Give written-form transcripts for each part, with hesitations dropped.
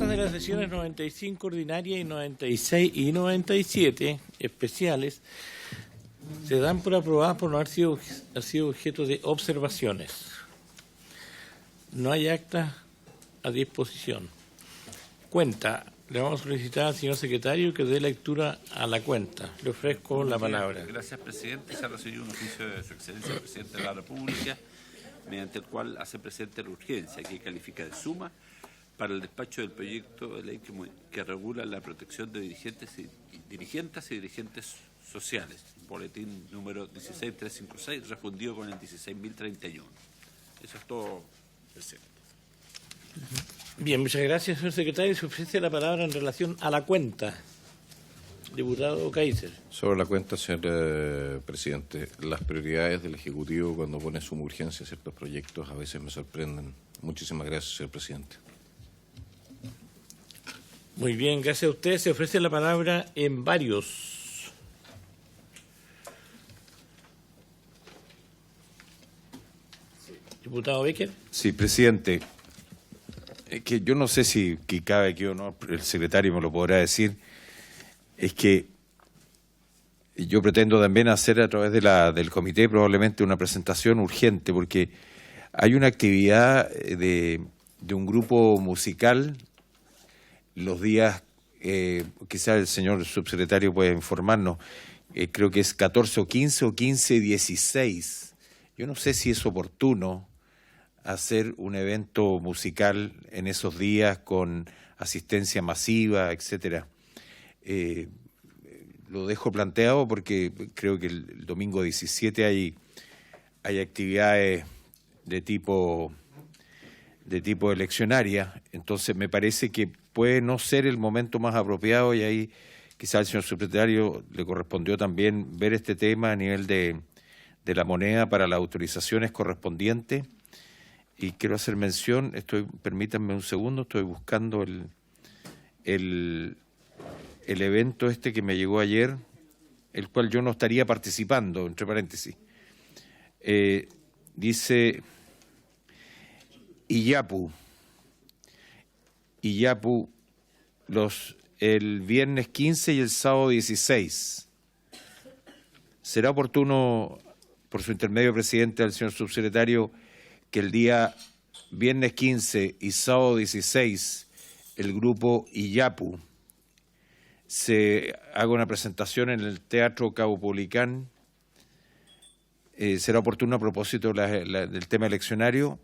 actas de las sesiones 95 ordinaria y 96 y 97 especiales se dan por aprobadas por no haber sido objeto de observaciones. No hay acta a disposición. Cuenta. Le vamos a solicitar al señor secretario que dé lectura a la cuenta. Le ofrezco la palabra. Gracias, presidente. Se ha recibido un oficio de su excelencia, el presidente de la República, mediante el cual hace presente la urgencia que califica de suma para el despacho del proyecto de ley que regula la protección de dirigentes y dirigentes sociales. Boletín número 16356, refundido con el 16031. Eso es todo, presidente. Bien, muchas gracias, señor secretario. Se ofrece la palabra en relación a la cuenta. Diputado Kaiser. Sobre la cuenta, señor presidente, las prioridades del Ejecutivo cuando pone suma urgencia a ciertos proyectos a veces me sorprenden. Muchísimas gracias, señor presidente. Muy bien, gracias a usted. Se ofrece la palabra en varios. Diputado Becker. Sí, presidente. Que yo no sé si cabe aquí o no, el secretario me lo podrá decir, es que yo pretendo también hacer a través del comité probablemente una presentación urgente, porque hay una actividad de un grupo musical los días, quizás el señor subsecretario puede informarnos, creo que es 14 o 15 y 16. Yo no sé si es oportuno hacer un evento musical en esos días con asistencia masiva, etcétera. Lo dejo planteado porque creo que el domingo 17 hay actividades de tipo eleccionaria, entonces me parece que puede no ser el momento más apropiado, y ahí quizá al señor subsecretario le correspondió también ver este tema a nivel de la moneda para las autorizaciones correspondientes. Y quiero hacer mención, permítanme un segundo, estoy buscando el evento este que me llegó ayer, el cual yo no estaría participando, entre paréntesis. Dice Iyapu, el viernes 15 y el sábado 16. ¿Será oportuno, por su intermedio, presidente, al señor subsecretario, que el día viernes 15 y sábado 16 el grupo Iyapu se haga una presentación en el Teatro Caupolicán? ¿Será oportuno a propósito del tema eleccionario?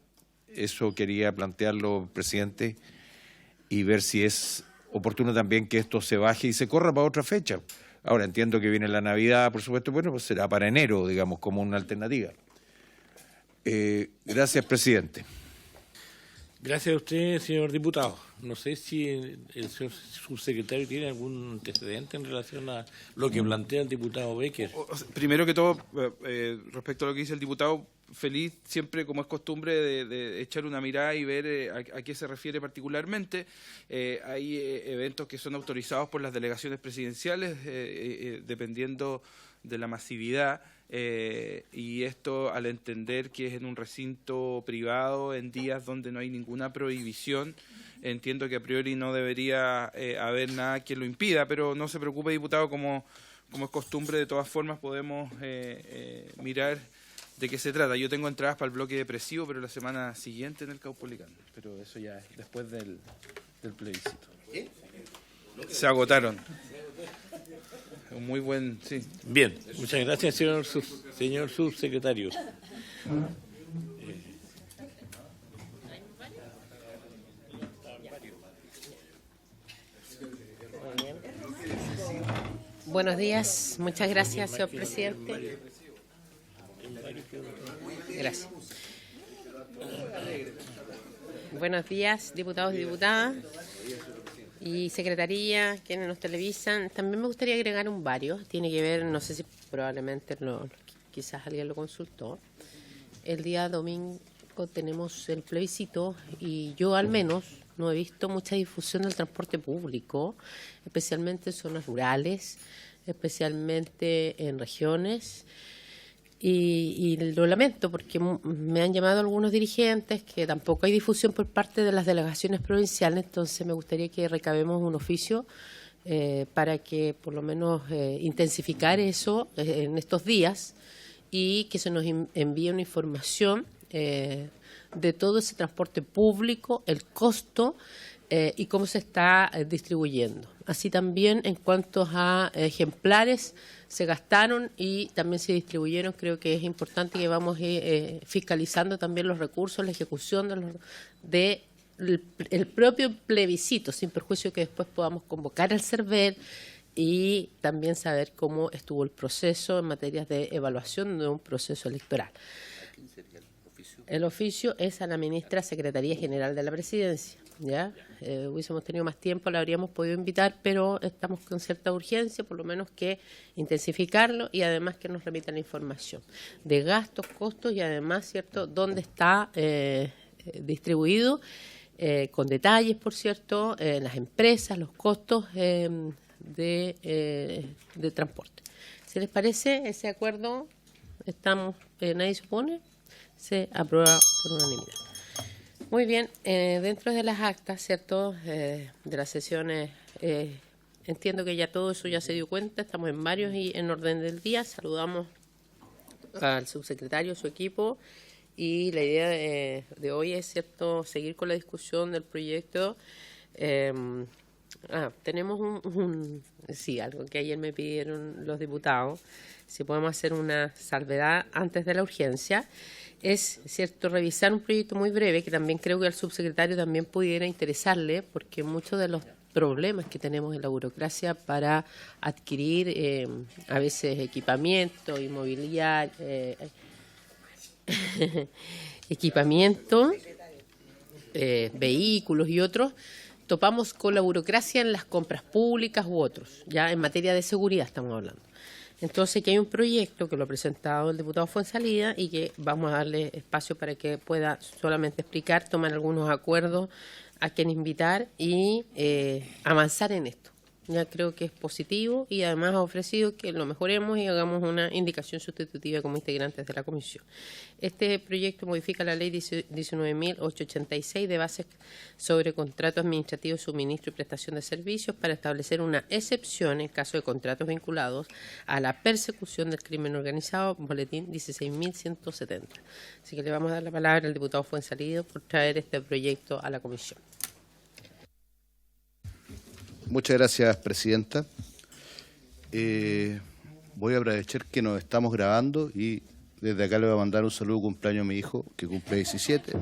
Eso quería plantearlo, presidente, y ver si es oportuno también que esto se baje y se corra para otra fecha. Ahora entiendo que viene la Navidad, por supuesto, bueno, pues será para enero, digamos, como una alternativa. Gracias, presidente. Gracias a usted, señor diputado. No sé si el señor subsecretario tiene algún antecedente en relación a lo que plantea el diputado Becker. Primero que todo, respecto a lo que dice el diputado, feliz siempre, como es costumbre, de echar una mirada y ver a qué se refiere particularmente. Hay eventos que son autorizados por las delegaciones presidenciales, dependiendo de la masividad. Y esto, al entender que es en un recinto privado, en días donde no hay ninguna prohibición, entiendo que a priori no debería haber nada que lo impida, pero no se preocupe, diputado, como es costumbre, de todas formas podemos mirar de qué se trata. Yo tengo entradas para el bloque depresivo, pero la semana siguiente en el Caupolicán, pero eso ya es después del plebiscito. Se agotaron. Muy buen, sí. Bien, muchas gracias, señor subsecretario. Buenos días, muchas gracias, señor presidente. Gracias. Buenos días, diputados y diputadas y secretaría, quienes nos televisan. También me gustaría agregar un varios, tiene que ver, no sé si probablemente quizás alguien lo consultó. El día domingo tenemos el plebiscito y yo al menos no he visto mucha difusión del transporte público, especialmente en zonas rurales, especialmente en regiones. Y lo lamento porque me han llamado algunos dirigentes que tampoco hay difusión por parte de las delegaciones provinciales, entonces me gustaría que recabemos un oficio para que por lo menos intensificar eso en estos días y que se nos envíe una información de todo ese transporte público, el costo y cómo se está distribuyendo. Así también en cuanto a ejemplares se gastaron y también se distribuyeron. Creo que es importante que vamos fiscalizando también los recursos, la ejecución el propio plebiscito, sin perjuicio que después podamos convocar al CERVEL y también saber cómo estuvo el proceso en materia de evaluación de un proceso electoral. El oficio es a la ministra Secretaría General de la Presidencia. ¿Ya? Hubiésemos tenido más tiempo, la habríamos podido invitar, pero estamos con cierta urgencia, por lo menos que intensificarlo y además que nos remitan la información de gastos, costos y además, ¿cierto?, dónde está distribuido, con detalles, por cierto, las empresas, los costos de transporte. ¿Se les parece ese acuerdo? Nadie se opone, se aprueba por unanimidad. Muy bien, dentro de las actas, ¿cierto?, de las sesiones, entiendo que ya todo eso ya se dio cuenta, estamos en varios y en orden del día. Saludamos al subsecretario, su equipo, y la idea de hoy es, ¿cierto?, seguir con la discusión del proyecto. Tenemos algo que ayer me pidieron los diputados, si podemos hacer una salvedad antes de la urgencia. Es cierto revisar un proyecto muy breve que también creo que al subsecretario también pudiera interesarle, porque muchos de los problemas que tenemos en la burocracia para adquirir a veces equipamiento, inmobiliario, vehículos y otros, topamos con la burocracia en las compras públicas u otros, ya en materia de seguridad estamos hablando. Entonces, que hay un proyecto que lo ha presentado el diputado Fuenzalida y que vamos a darle espacio para que pueda solamente explicar, tomar algunos acuerdos a quien invitar y avanzar en esto. Ya creo que es positivo y además ha ofrecido que lo mejoremos y hagamos una indicación sustitutiva como integrantes de la comisión. Este proyecto modifica la ley 19.886 de bases sobre contratos administrativos, suministro y prestación de servicios para establecer una excepción en caso de contratos vinculados a la persecución del crimen organizado, boletín 16.170. Así que le vamos a dar la palabra al diputado Fuenzalida por traer este proyecto a la comisión. Muchas gracias, presidenta. Voy a aprovechar que nos estamos grabando y desde acá le voy a mandar un saludo de cumpleaños a mi hijo, que cumple 17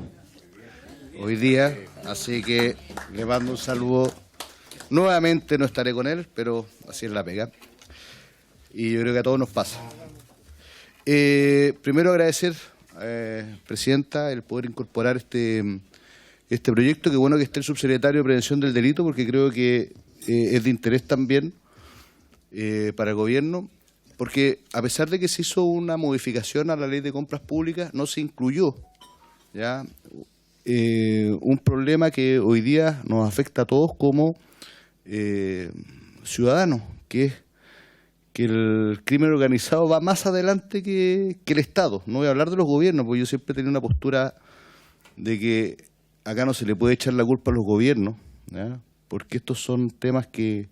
hoy día, así que le mando un saludo. Nuevamente no estaré con él, pero así es la pega. Y yo creo que a todos nos pasa. Primero agradecer, presidenta, el poder incorporar este proyecto. Qué bueno que esté el subsecretario de Prevención del Delito, porque creo que es de interés también para el gobierno, porque a pesar de que se hizo una modificación a la ley de compras públicas, no se incluyó ya un problema que hoy día nos afecta a todos como ciudadanos, que es que el crimen organizado va más adelante que el Estado. No voy a hablar de los gobiernos, porque yo siempre he tenido una postura de que acá no se le puede echar la culpa a los gobiernos, ¿ya?, porque estos son temas que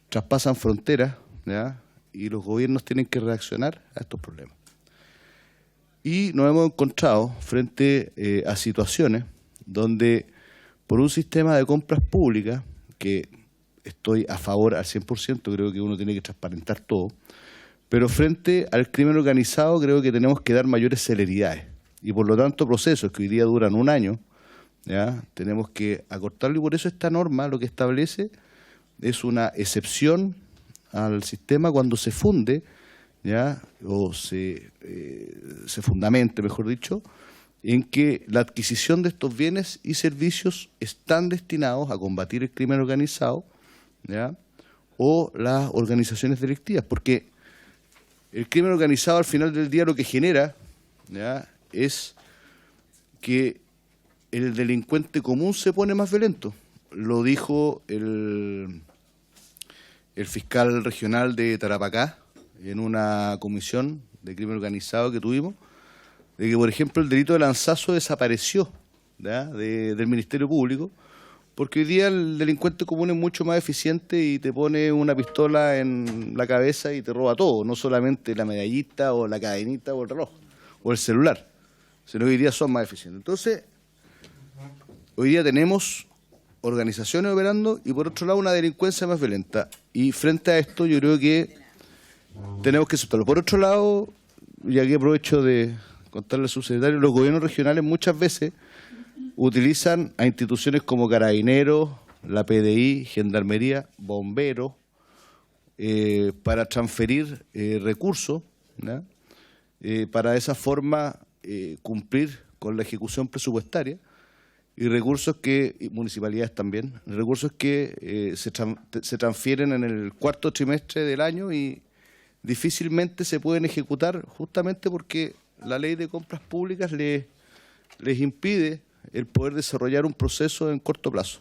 traspasan fronteras, ¿ya?, y los gobiernos tienen que reaccionar a estos problemas. Y nos hemos encontrado frente a situaciones donde por un sistema de compras públicas, que estoy a favor al 100%, creo que uno tiene que transparentar todo, pero frente al crimen organizado creo que tenemos que dar mayores celeridades. Y por lo tanto procesos que hoy día duran un año, ¿ya?, tenemos que acortarlo, y por eso esta norma lo que establece es una excepción al sistema cuando se funde, ¿ya?, o se fundamente, mejor dicho, en que la adquisición de estos bienes y servicios están destinados a combatir el crimen organizado, ¿ya?, o las organizaciones delictivas, porque el crimen organizado al final del día lo que genera, ¿ya?, es que el delincuente común se pone más violento. Lo dijo el fiscal regional de Tarapacá en una comisión de crimen organizado que tuvimos, de que, por ejemplo, el delito de lanzazo desapareció, ¿ya?, del Ministerio Público, porque hoy día el delincuente común es mucho más eficiente y te pone una pistola en la cabeza y te roba todo, no solamente la medallita o la cadenita o el reloj o el celular, sino que hoy día son más eficientes. Entonces, hoy día tenemos organizaciones operando y por otro lado una delincuencia más violenta. Y frente a esto yo creo que tenemos que aceptarlo. Por otro lado, y aquí aprovecho de contarle al subsecretario, los gobiernos regionales muchas veces utilizan a instituciones como Carabineros, la PDI, Gendarmería, Bomberos, para transferir recursos, ¿ya?, para de esa forma cumplir con la ejecución presupuestaria, y recursos que, y municipalidades también, recursos que se transfieren en el cuarto trimestre del año y difícilmente se pueden ejecutar justamente porque la ley de compras públicas les impide el poder desarrollar un proceso en corto plazo.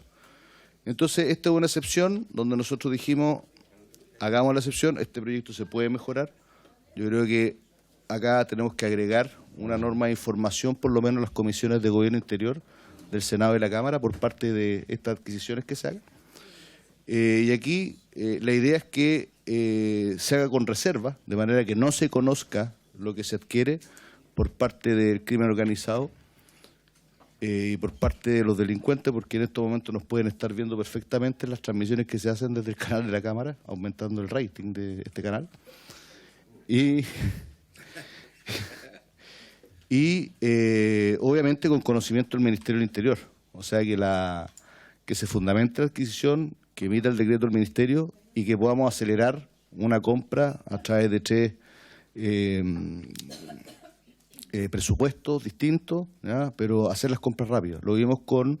Entonces, esta es una excepción donde nosotros dijimos, hagamos la excepción, este proyecto se puede mejorar. Yo creo que acá tenemos que agregar una norma de información, por lo menos las comisiones de gobierno interior del Senado y la Cámara, por parte de estas adquisiciones que se hagan. Y aquí la idea es que se haga con reserva, de manera que no se conozca lo que se adquiere por parte del crimen organizado y por parte de los delincuentes, porque en estos momentos nos pueden estar viendo perfectamente las transmisiones que se hacen desde el canal de la Cámara, aumentando el rating de este canal. Y obviamente con conocimiento del Ministerio del Interior, o sea que se fundamente la adquisición, que emita el decreto del Ministerio y que podamos acelerar una compra a través de 3 presupuestos distintos, ¿ya?, pero hacer las compras rápidas. Lo vimos con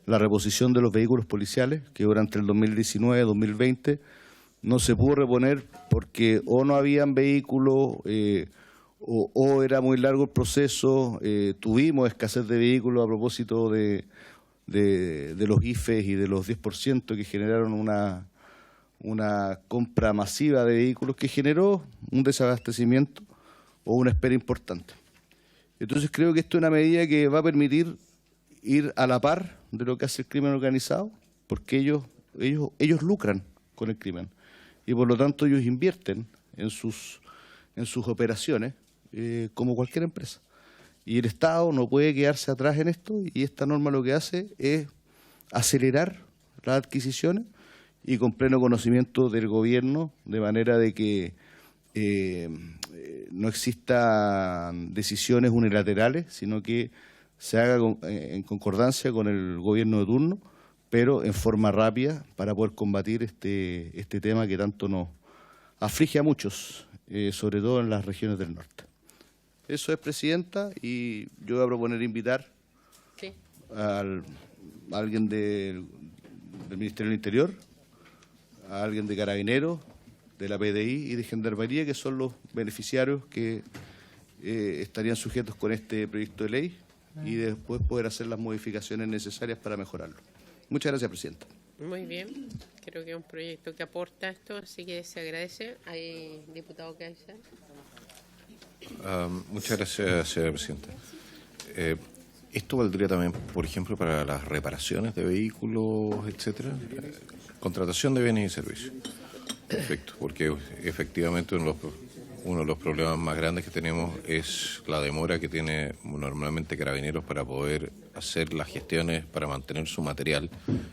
la reposición de los vehículos policiales, que durante el 2019-2020 no se pudo reponer porque o no habían vehículos o era muy largo el proceso, tuvimos escasez de vehículos a propósito de los IFES y de los 10% que generaron una compra masiva de vehículos que generó un desabastecimiento o una espera importante. Entonces creo que esto es una medida que va a permitir ir a la par de lo que hace el crimen organizado, porque ellos lucran con el crimen y por lo tanto ellos invierten en sus operaciones como cualquier empresa. Y el Estado no puede quedarse atrás en esto, y esta norma lo que hace es acelerar las adquisiciones y con pleno conocimiento del gobierno, de manera de que no existan decisiones unilaterales, sino que se haga en concordancia con el gobierno de turno, pero en forma rápida para poder combatir este tema que tanto nos aflige a muchos, sobre todo en las regiones del norte. Eso es, Presidenta, y yo voy a proponer invitar a alguien del Ministerio del Interior, a alguien de Carabineros, de la PDI y de Gendarmería, que son los beneficiarios que estarían sujetos con este proyecto de ley, y después poder hacer las modificaciones necesarias para mejorarlo. Muchas gracias, Presidenta. Muy bien, creo que es un proyecto que aporta esto, así que se agradece. ¿Hay diputado que haya? Muchas gracias, señora Presidenta. ¿Esto valdría también, por ejemplo, para las reparaciones de vehículos, etcétera? Contratación de bienes y servicios. Perfecto, porque efectivamente uno de los problemas más grandes que tenemos es la demora que tiene normalmente Carabineros para poder hacer las gestiones para mantener su material,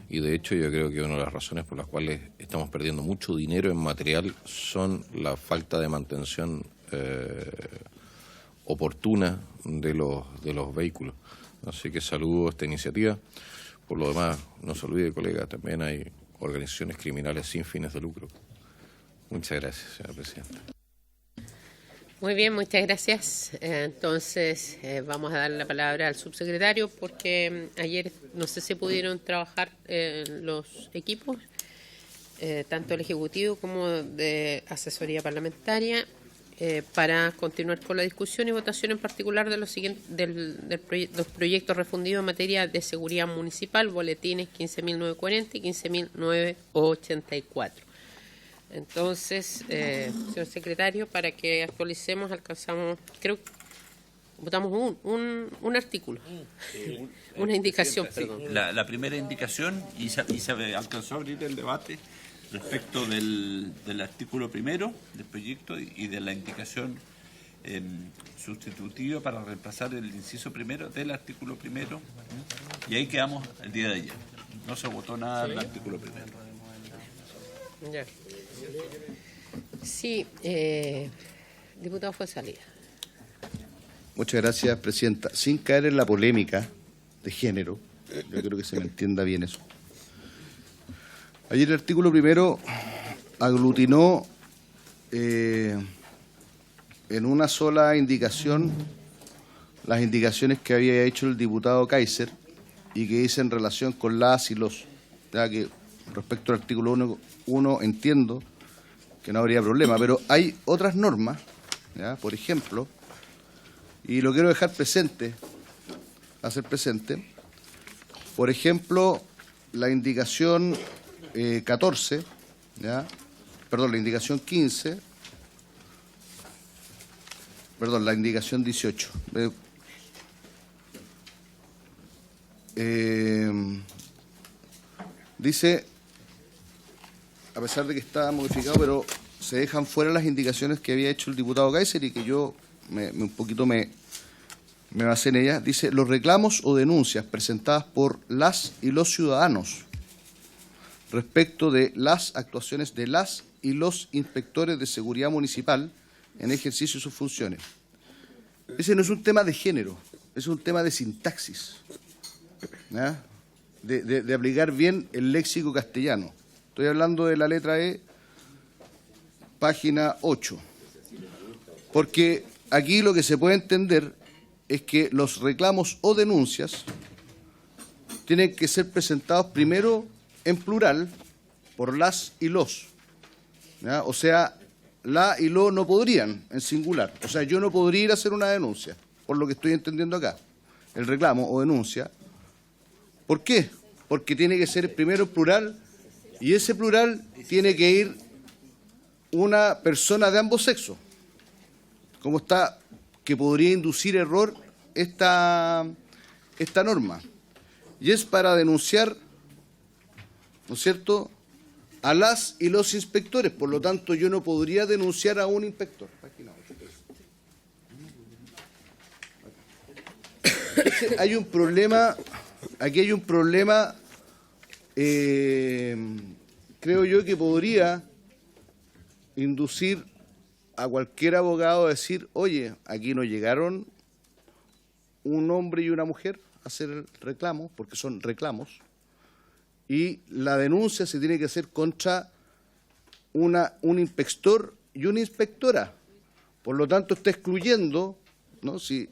y de hecho yo creo que una de las razones por las cuales estamos perdiendo mucho dinero en material son la falta de mantención oportuna de los vehículos. Así que saludo esta iniciativa. Por lo demás, no se olvide, colega, también hay organizaciones criminales sin fines de lucro. Muchas gracias, señora Presidenta. Muy bien, muchas gracias. Entonces, vamos a darle la palabra al subsecretario, porque ayer no sé si pudieron trabajar los equipos, tanto el Ejecutivo como de Asesoría Parlamentaria, para continuar con la discusión y votación en particular de los los proyectos refundidos en materia de seguridad municipal, boletines 15.940 y 15.984. Entonces, señor secretario, para que actualicemos, alcanzamos, creo que votamos un artículo, una indicación, perdón. La primera indicación, y se alcanzó a abrir el debate respecto del artículo primero del proyecto y de la indicación sustitutiva para reemplazar el inciso primero del artículo primero, y ahí quedamos el día de ayer. No se votó nada del artículo primero. Ya. Sí, diputado Fuenzalía. Muchas gracias, presidenta. Sin caer en la polémica de género, yo creo que se me entienda bien eso. Ayer el artículo primero aglutinó en una sola indicación las indicaciones que había hecho el diputado Kaiser y que hice en relación con las y los, ya que respecto al artículo 1 entiendo que no habría problema, pero hay otras normas, ¿ya? Por ejemplo, y lo quiero dejar presente, hacer presente, por ejemplo, la indicación 14, ¿ya? Perdón, la indicación 15, perdón, la indicación 18. Dice, a pesar de que está modificado, pero se dejan fuera las indicaciones que había hecho el diputado Kaiser y que yo un poquito me basé en ellas. Dice, los reclamos o denuncias presentadas por las y los ciudadanos respecto de las actuaciones de las y los inspectores de seguridad municipal en ejercicio de sus funciones. Ese no es un tema de género, es un tema de sintaxis, ¿ya? De aplicar bien el léxico castellano. Estoy hablando de la letra E, página 8. Porque aquí lo que se puede entender es que los reclamos o denuncias tienen que ser presentados primero en plural por las y los, ¿ya? O sea, la y lo no podrían en singular. O sea, yo no podría ir a hacer una denuncia, por lo que estoy entendiendo acá, el reclamo o denuncia. ¿Por qué? Porque tiene que ser primero en plural y ese plural tiene que ir una persona de ambos sexos. ¿Cómo está? Que podría inducir error esta norma. Y es para denunciar, ¿no es cierto?, a las y los inspectores. Por lo tanto, yo no podría denunciar a un inspector. Hay un problema, aquí hay un problema, creo yo, que podría inducir a cualquier abogado a decir, oye, aquí no llegaron un hombre y una mujer a hacer el reclamo, porque son reclamos, y la denuncia se tiene que hacer contra un inspector y una inspectora. Por lo tanto, está excluyendo, ¿no? Si,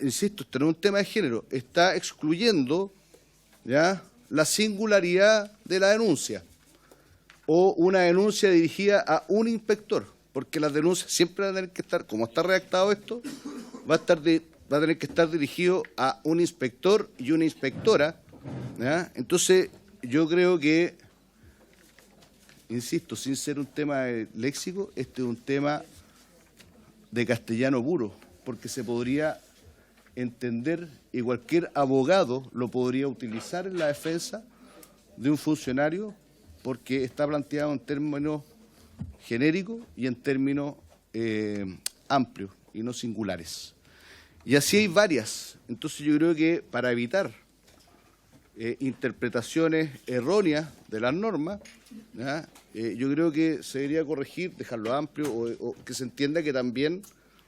insisto, esto no es un tema de género, está excluyendo, ¿ya?, la singularidad de la denuncia o una denuncia dirigida a un inspector, porque las denuncias siempre van a tener que estar, como está redactado esto, va a tener que estar dirigido a un inspector y una inspectora, ¿ya? Entonces, yo creo que, insisto, sin ser un tema de léxico, este es un tema de castellano puro, porque se podría entender y cualquier abogado lo podría utilizar en la defensa de un funcionario, porque está planteado en términos genéricos y en términos amplios y no singulares. Y así hay varias. Entonces yo creo que para evitar interpretaciones erróneas de las normas, ¿ya?, yo creo que se debería corregir, dejarlo amplio o que se entienda que también,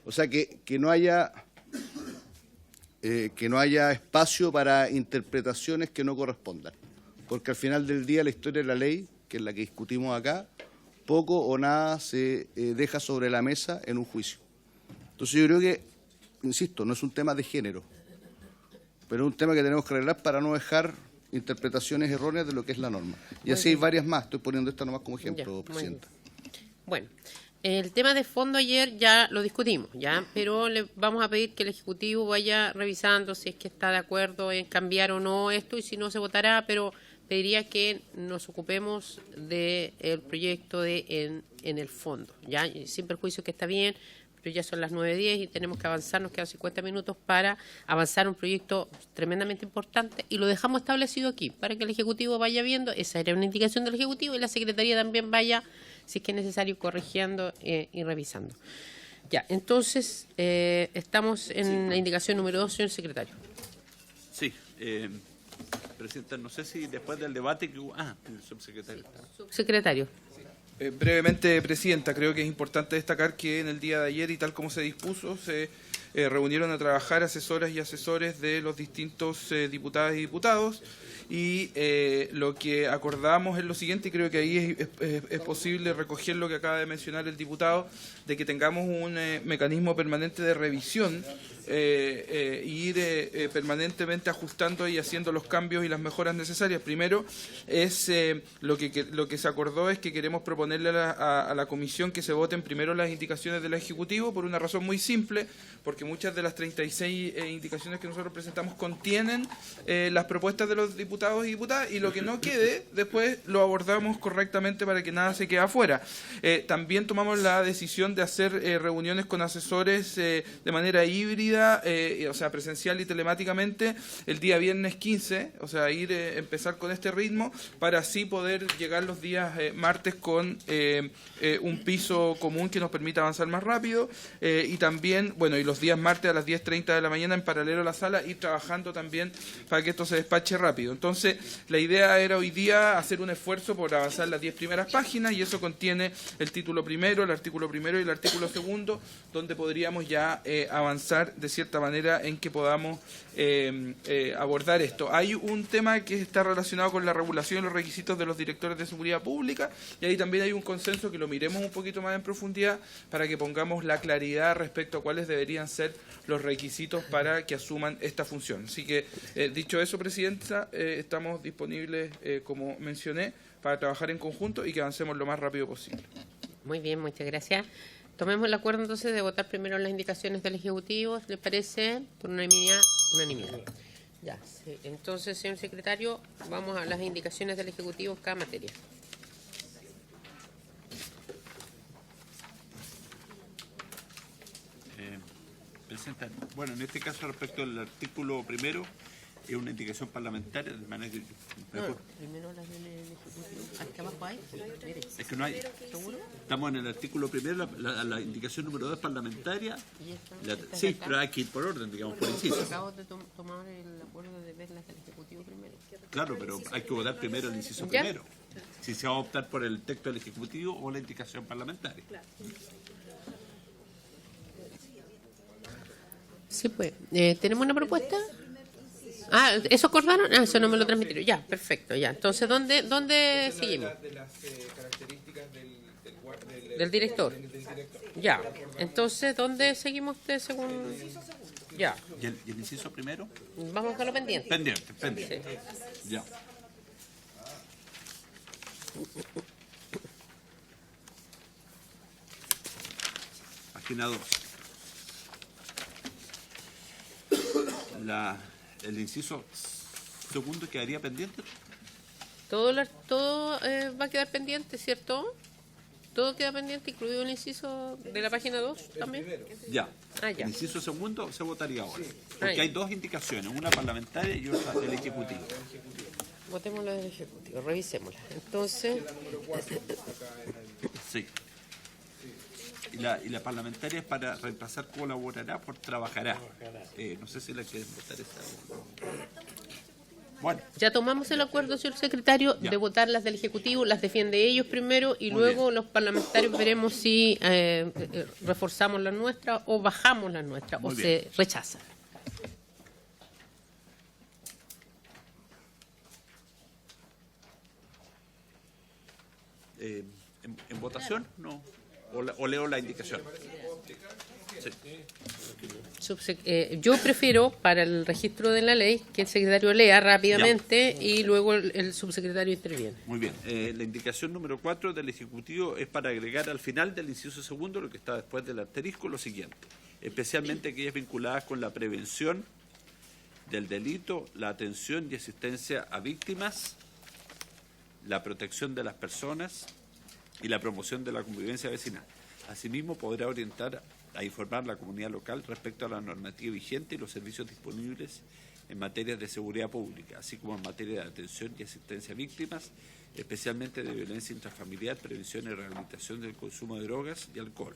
o sea, que no haya espacio para interpretaciones que no correspondan. Porque al final del día la historia de la ley, que es la que discutimos acá, poco o nada se deja sobre la mesa en un juicio. Entonces yo creo que, insisto, no es un tema de género, pero es un tema que tenemos que arreglar para no dejar interpretaciones erróneas de lo que es la norma. Y así hay varias más, estoy poniendo esta nomás como ejemplo, Ya, Presidenta. Bueno, el tema de fondo ayer ya lo discutimos, ya, pero le vamos a pedir que el Ejecutivo vaya revisando si es que está de acuerdo en cambiar o no esto y si no se votará, pero pediría que nos ocupemos del proyecto en el fondo, ¿ya? Y sin perjuicio que está bien, pero ya son las 9:10 y tenemos que avanzar, nos quedan 50 minutos para avanzar un proyecto tremendamente importante y lo dejamos establecido aquí, para que el Ejecutivo vaya viendo, esa era una indicación del Ejecutivo, y la Secretaría también vaya, si es que es necesario, corrigiendo y revisando. Ya, entonces, estamos en la indicación número 2, señor secretario. Sí, Presidenta, no sé si después del debate que hubo... el subsecretario. Subsecretario. Brevemente, Presidenta, creo que es importante destacar que en el día de ayer, y tal como se dispuso, se reunieron a trabajar asesoras y asesores de los distintos diputadas y diputados, y lo que acordamos es lo siguiente, y creo que ahí es posible recoger lo que acaba de mencionar el diputado, de que tengamos un mecanismo permanente de revisión, ir permanentemente ajustando y haciendo los cambios y las mejoras necesarias. Primero, es lo que se acordó es que queremos proponerle a la comisión que se voten primero las indicaciones del Ejecutivo, por una razón muy simple, porque muchas de las 36 indicaciones que nosotros presentamos contienen las propuestas de los diputados y diputadas, y lo que no quede, después lo abordamos correctamente para que nada se quede afuera. También tomamos la decisión de hacer reuniones con asesores de manera híbrida, o sea, presencial y telemáticamente, el día viernes 15, o sea, empezar con este ritmo, para así poder llegar los días martes con un piso común que nos permita avanzar más rápido, y también, bueno, y los días martes a las 10:30 de la mañana en paralelo a la sala, ir trabajando también para que esto se despache rápido. Entonces, la idea era hoy día hacer un esfuerzo por avanzar las 10 primeras páginas, y eso contiene el título primero, el artículo primero y el artículo segundo, donde podríamos ya avanzar de cierta manera en que podamos abordar esto. Hay un tema que está relacionado con la regulación y los requisitos de los directores de seguridad pública, y ahí también hay un consenso que lo miremos un poquito más en profundidad para que pongamos la claridad respecto a cuáles deberían ser los requisitos para que asuman esta función. Así que, dicho eso, Presidenta, estamos disponibles, como mencioné, para trabajar en conjunto y que avancemos lo más rápido posible. Muy bien, muchas gracias. Tomemos el acuerdo entonces de votar primero las indicaciones del Ejecutivo, ¿le parece? Por unanimidad. Unanimidad. Ya, sí. Entonces, señor secretario, vamos a las indicaciones del Ejecutivo en cada materia. Presidenta, bueno, en este caso respecto al artículo primero, es una indicación parlamentaria, de manera que... Primero las del Ejecutivo. ¿Aquí abajo hay? Mire. Es que no hay... ¿Seguro? Estamos en el artículo primero, la indicación número 2 parlamentaria. ¿Y esta Sí, de acá? pero hay que ir por orden, digamos, por inciso. Acabo de tomar el acuerdo de ver las del Ejecutivo primero. Claro, pero hay que votar primero el inciso ¿Ya? primero. Si se va a optar por el texto del Ejecutivo o la indicación parlamentaria. Sí, pues. ¿Tenemos una propuesta? ¿Eso acordaron? Eso no me lo transmitieron. Ya, perfecto, ya. Entonces, ¿dónde seguimos? De las características Del director. Ya. Entonces, ¿dónde seguimos según...? Ya. ¿Y el inciso primero? Vamos a dejarlo pendiente. Pendiente. Ya. Página 2. El inciso segundo quedaría pendiente. Todo va a quedar pendiente, ¿cierto? Todo queda pendiente, incluido el inciso de la página 2 también. Ya. Ah, ya. El inciso segundo se votaría ahora. Porque Ah, ya. hay dos indicaciones, una parlamentaria y otra del Ejecutivo. Votemos la del Ejecutivo, revisémosla. Entonces, Sí. Y la parlamentaria es para reemplazar colaborará por trabajará. No sé si la quieren votar esa. Bueno, ya tomamos el acuerdo, señor secretario, Ya. de votar las del Ejecutivo, las defiende ellos primero y Muy luego bien. los parlamentarios veremos si reforzamos las nuestras o bajamos las nuestras Muy o bien. se rechazan. en votación, no. O leo la indicación. Sí. Yo prefiero, para el registro de la ley, que el secretario lea rápidamente y luego el subsecretario interviene. Muy bien. La indicación número 4 del Ejecutivo es para agregar al final del inciso segundo, lo que está después del asterisco, lo siguiente. Especialmente aquellas vinculadas con la prevención del delito, la atención y asistencia a víctimas la protección de las personas y la promoción de la convivencia vecinal. Asimismo, podrá orientar a informar a la comunidad local respecto a la normativa vigente y los servicios disponibles en materia de seguridad pública, así como en materia de atención y asistencia a víctimas, especialmente de violencia intrafamiliar, prevención y rehabilitación del consumo de drogas y alcohol,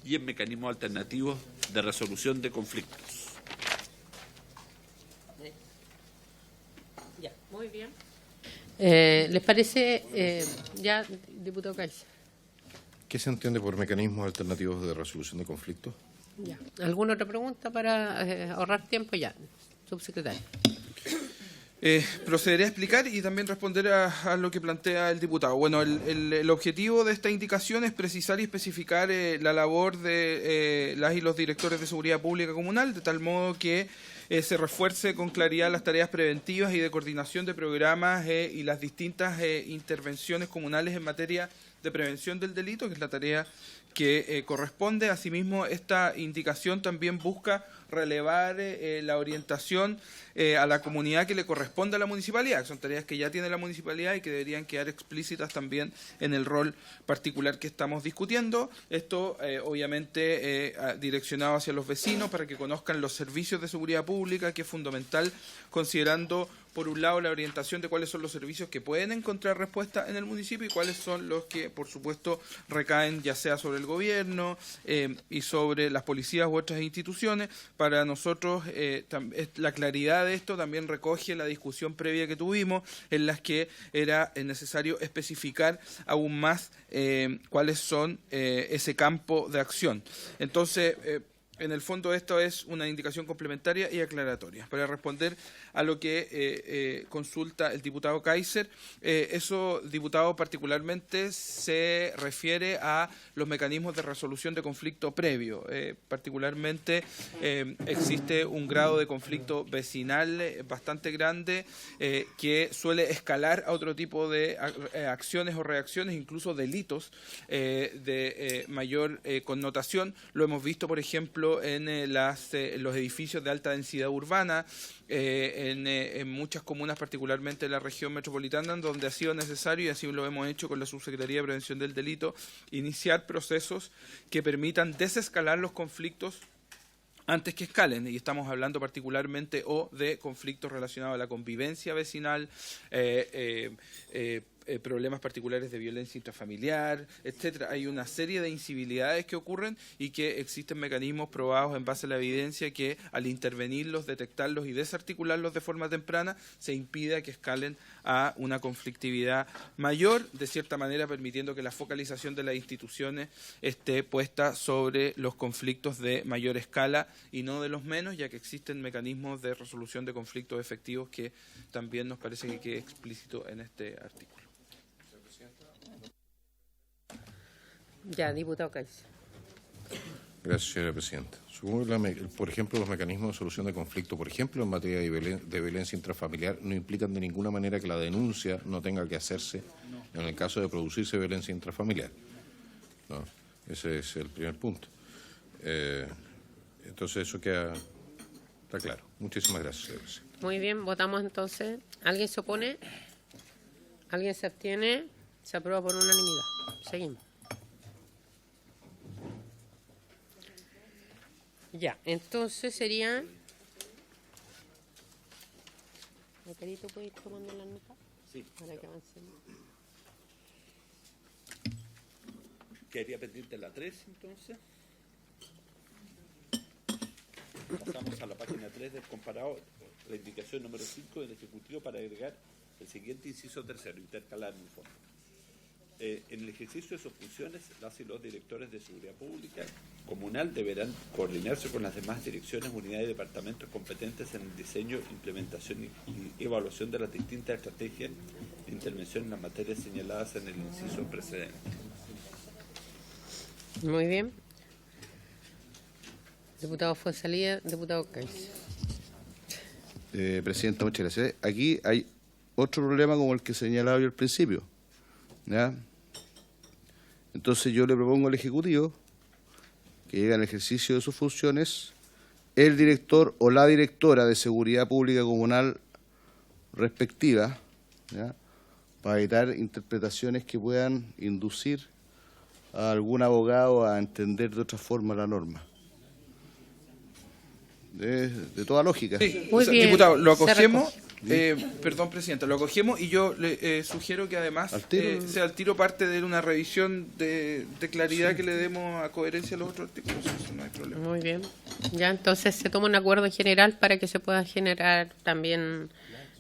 y en mecanismos alternativos de resolución de conflictos. Ya, muy bien. ¿Les parece, ya, diputado Kaiser? ¿Qué se entiende por mecanismos alternativos de resolución de conflictos? Ya. ¿Alguna otra pregunta para ahorrar tiempo? Ya, subsecretario. Procederé a explicar y también responder a lo que plantea el diputado. Bueno, el objetivo de esta indicación es precisar y especificar la labor de las y los directores de seguridad pública comunal, de tal modo que se refuerce con claridad las tareas preventivas y de coordinación de programas y las distintas intervenciones comunales en materia de prevención del delito, que es la tarea que corresponde. Asimismo, esta indicación también busca relevar la orientación a la comunidad que le corresponde a la municipalidad, que son tareas que ya tiene la municipalidad y que deberían quedar explícitas también en el rol particular que estamos discutiendo. Esto, obviamente, direccionado hacia los vecinos para que conozcan los servicios de seguridad pública, que es fundamental, considerando, por un lado, la orientación de cuáles son los servicios que pueden encontrar respuesta en el municipio y cuáles son los que, por supuesto, recaen ya sea sobre el gobierno y sobre las policías u otras instituciones. Para nosotros, la claridad de esto también recoge la discusión previa que tuvimos, en las que era necesario especificar aún más cuáles son ese campo de acción. Entonces, en el fondo esto es una indicación complementaria y aclaratoria. Para responder a lo que consulta el diputado Kaiser, eso, diputado, particularmente se refiere a los mecanismos de resolución de conflicto previo. Particularmente existe un grado de conflicto vecinal bastante grande que suele escalar a otro tipo de acciones o reacciones, incluso delitos de mayor connotación. Lo hemos visto, por ejemplo, en los edificios de alta densidad urbana, en muchas comunas, particularmente en la región metropolitana, donde ha sido necesario, y así lo hemos hecho con la Subsecretaría de Prevención del Delito, iniciar procesos que permitan desescalar los conflictos antes que escalen, y estamos hablando particularmente de conflictos relacionados a la convivencia vecinal, problemas particulares de violencia intrafamiliar, etcétera. Hay una serie de incivilidades que ocurren y que existen mecanismos probados en base a la evidencia que, al intervenirlos, detectarlos y desarticularlos de forma temprana, se impida que escalen a una conflictividad mayor, de cierta manera permitiendo que la focalización de las instituciones esté puesta sobre los conflictos de mayor escala y no de los menos, ya que existen mecanismos de resolución de conflictos efectivos que también nos parece que quede explícito en este artículo. Ya, diputado Kaiser. Gracias, señora presidenta. Supongo que, por ejemplo, los mecanismos de solución de conflicto, por ejemplo, en materia de violencia intrafamiliar, no implican de ninguna manera que la denuncia no tenga que hacerse en el caso de producirse violencia intrafamiliar. No, ese es el primer punto. Entonces, eso está claro. Muchísimas gracias, señora presidenta. Muy bien, votamos entonces. ¿Alguien se opone? ¿Alguien se abstiene? Se aprueba por unanimidad. Seguimos. Ya, entonces sería... ¿Carito puede ir tomando la nota? Sí. Para que avancemos. Quedaría pendiente la 3, entonces. Pasamos a la página 3 del comparado, la indicación número 5 del Ejecutivo para agregar el siguiente inciso tercero, intercalar en el fondo. En el ejercicio de sus funciones, las y los directores de seguridad pública comunal deberán coordinarse con las demás direcciones, unidades y departamentos competentes en el diseño, implementación y evaluación de las distintas estrategias de intervención en las materias señaladas en el inciso precedente. Muy bien. Diputado Fuenzalía, diputado Kaiser. Presidenta, muchas gracias. Aquí hay otro problema como el que señalaba yo al principio, ¿ya? Entonces yo le propongo al Ejecutivo que llegue al ejercicio de sus funciones el director o la directora de Seguridad Pública Comunal respectiva, ¿ya?, para evitar interpretaciones que puedan inducir a algún abogado a entender de otra forma la norma. De toda lógica. Sí, Muy bien, diputado, lo se acogemos. Perdón, presidenta, lo acogemos y yo le sugiero que además Al tiro. sea al tiro parte de una revisión de claridad que le demos a coherencia a los otros artículos. Eso no hay problema. Muy bien. Ya, entonces se toma un acuerdo en general para que se puedan generar también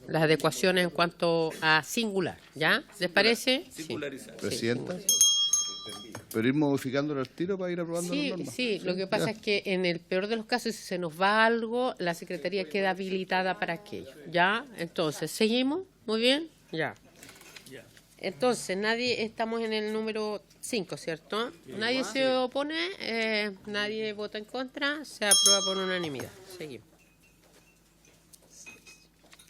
las adecuaciones en cuanto a singular. ¿Ya? ¿Les parece? Singularizar. Presidente. Pero ir modificándolo al tiro para ir aprobando Sí, las normas. sí, lo que pasa es que en el peor de los casos, si se nos va algo, la Secretaría queda habilitada para aquello. ¿Ya? Entonces, ¿seguimos? Muy bien. Ya. Entonces, estamos en el número 5, ¿cierto? Nadie se opone, nadie vota en contra, se aprueba por unanimidad. Seguimos.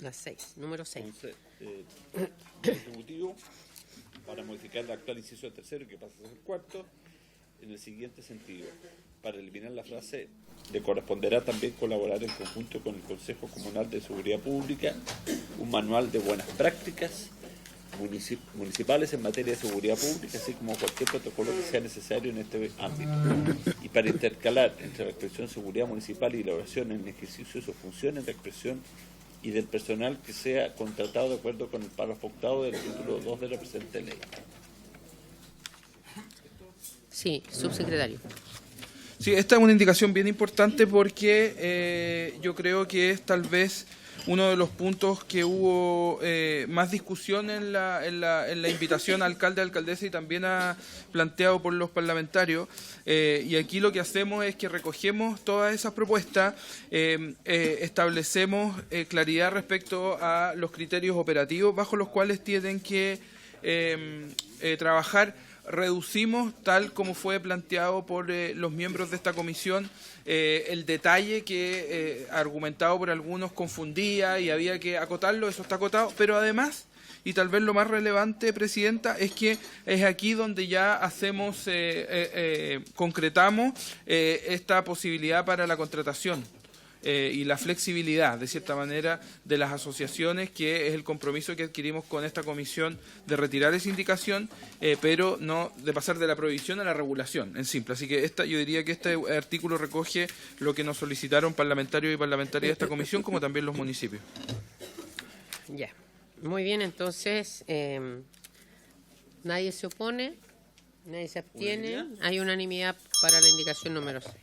La 6, número 6. Entonces, el Ejecutivo, para modificar el actual inciso tercero, que pasa a ser el cuarto, en el siguiente sentido: para eliminar la frase "le corresponderá también colaborar en conjunto con el Consejo Comunal de Seguridad Pública un manual de buenas prácticas municipales en materia de seguridad pública, así como cualquier protocolo que sea necesario en este ámbito". Y para intercalar entre la expresión seguridad municipal y la oración en el ejercicio de sus funciones de expresión y del personal que sea contratado de acuerdo con el párrafo 8º del título 2 de la presente ley. Sí, subsecretario. Sí, esta es una indicación bien importante porque yo creo que es tal vez uno de los puntos que hubo más discusión en la invitación a alcalde, alcaldesa y también planteado por los parlamentarios. Y aquí lo que hacemos es que recogemos todas esas propuestas, establecemos claridad respecto a los criterios operativos bajo los cuales tienen que trabajar. Reducimos, tal como fue planteado por los miembros de esta comisión, el detalle que, argumentado por algunos, confundía y había que acotarlo. Eso está acotado, pero además, y tal vez lo más relevante, Presidenta, es que es aquí donde ya hacemos, concretamos esta posibilidad para la contratación. Y la flexibilidad, de cierta manera, de las asociaciones, que es el compromiso que adquirimos con esta comisión de retirar esa indicación, pero no de pasar de la prohibición a la regulación, en simple. Así que yo diría que este artículo recoge lo que nos solicitaron parlamentarios y parlamentarias de esta comisión, como también los municipios. Ya. Muy bien, entonces, nadie se opone, nadie se abstiene. Hay unanimidad para la indicación número 6.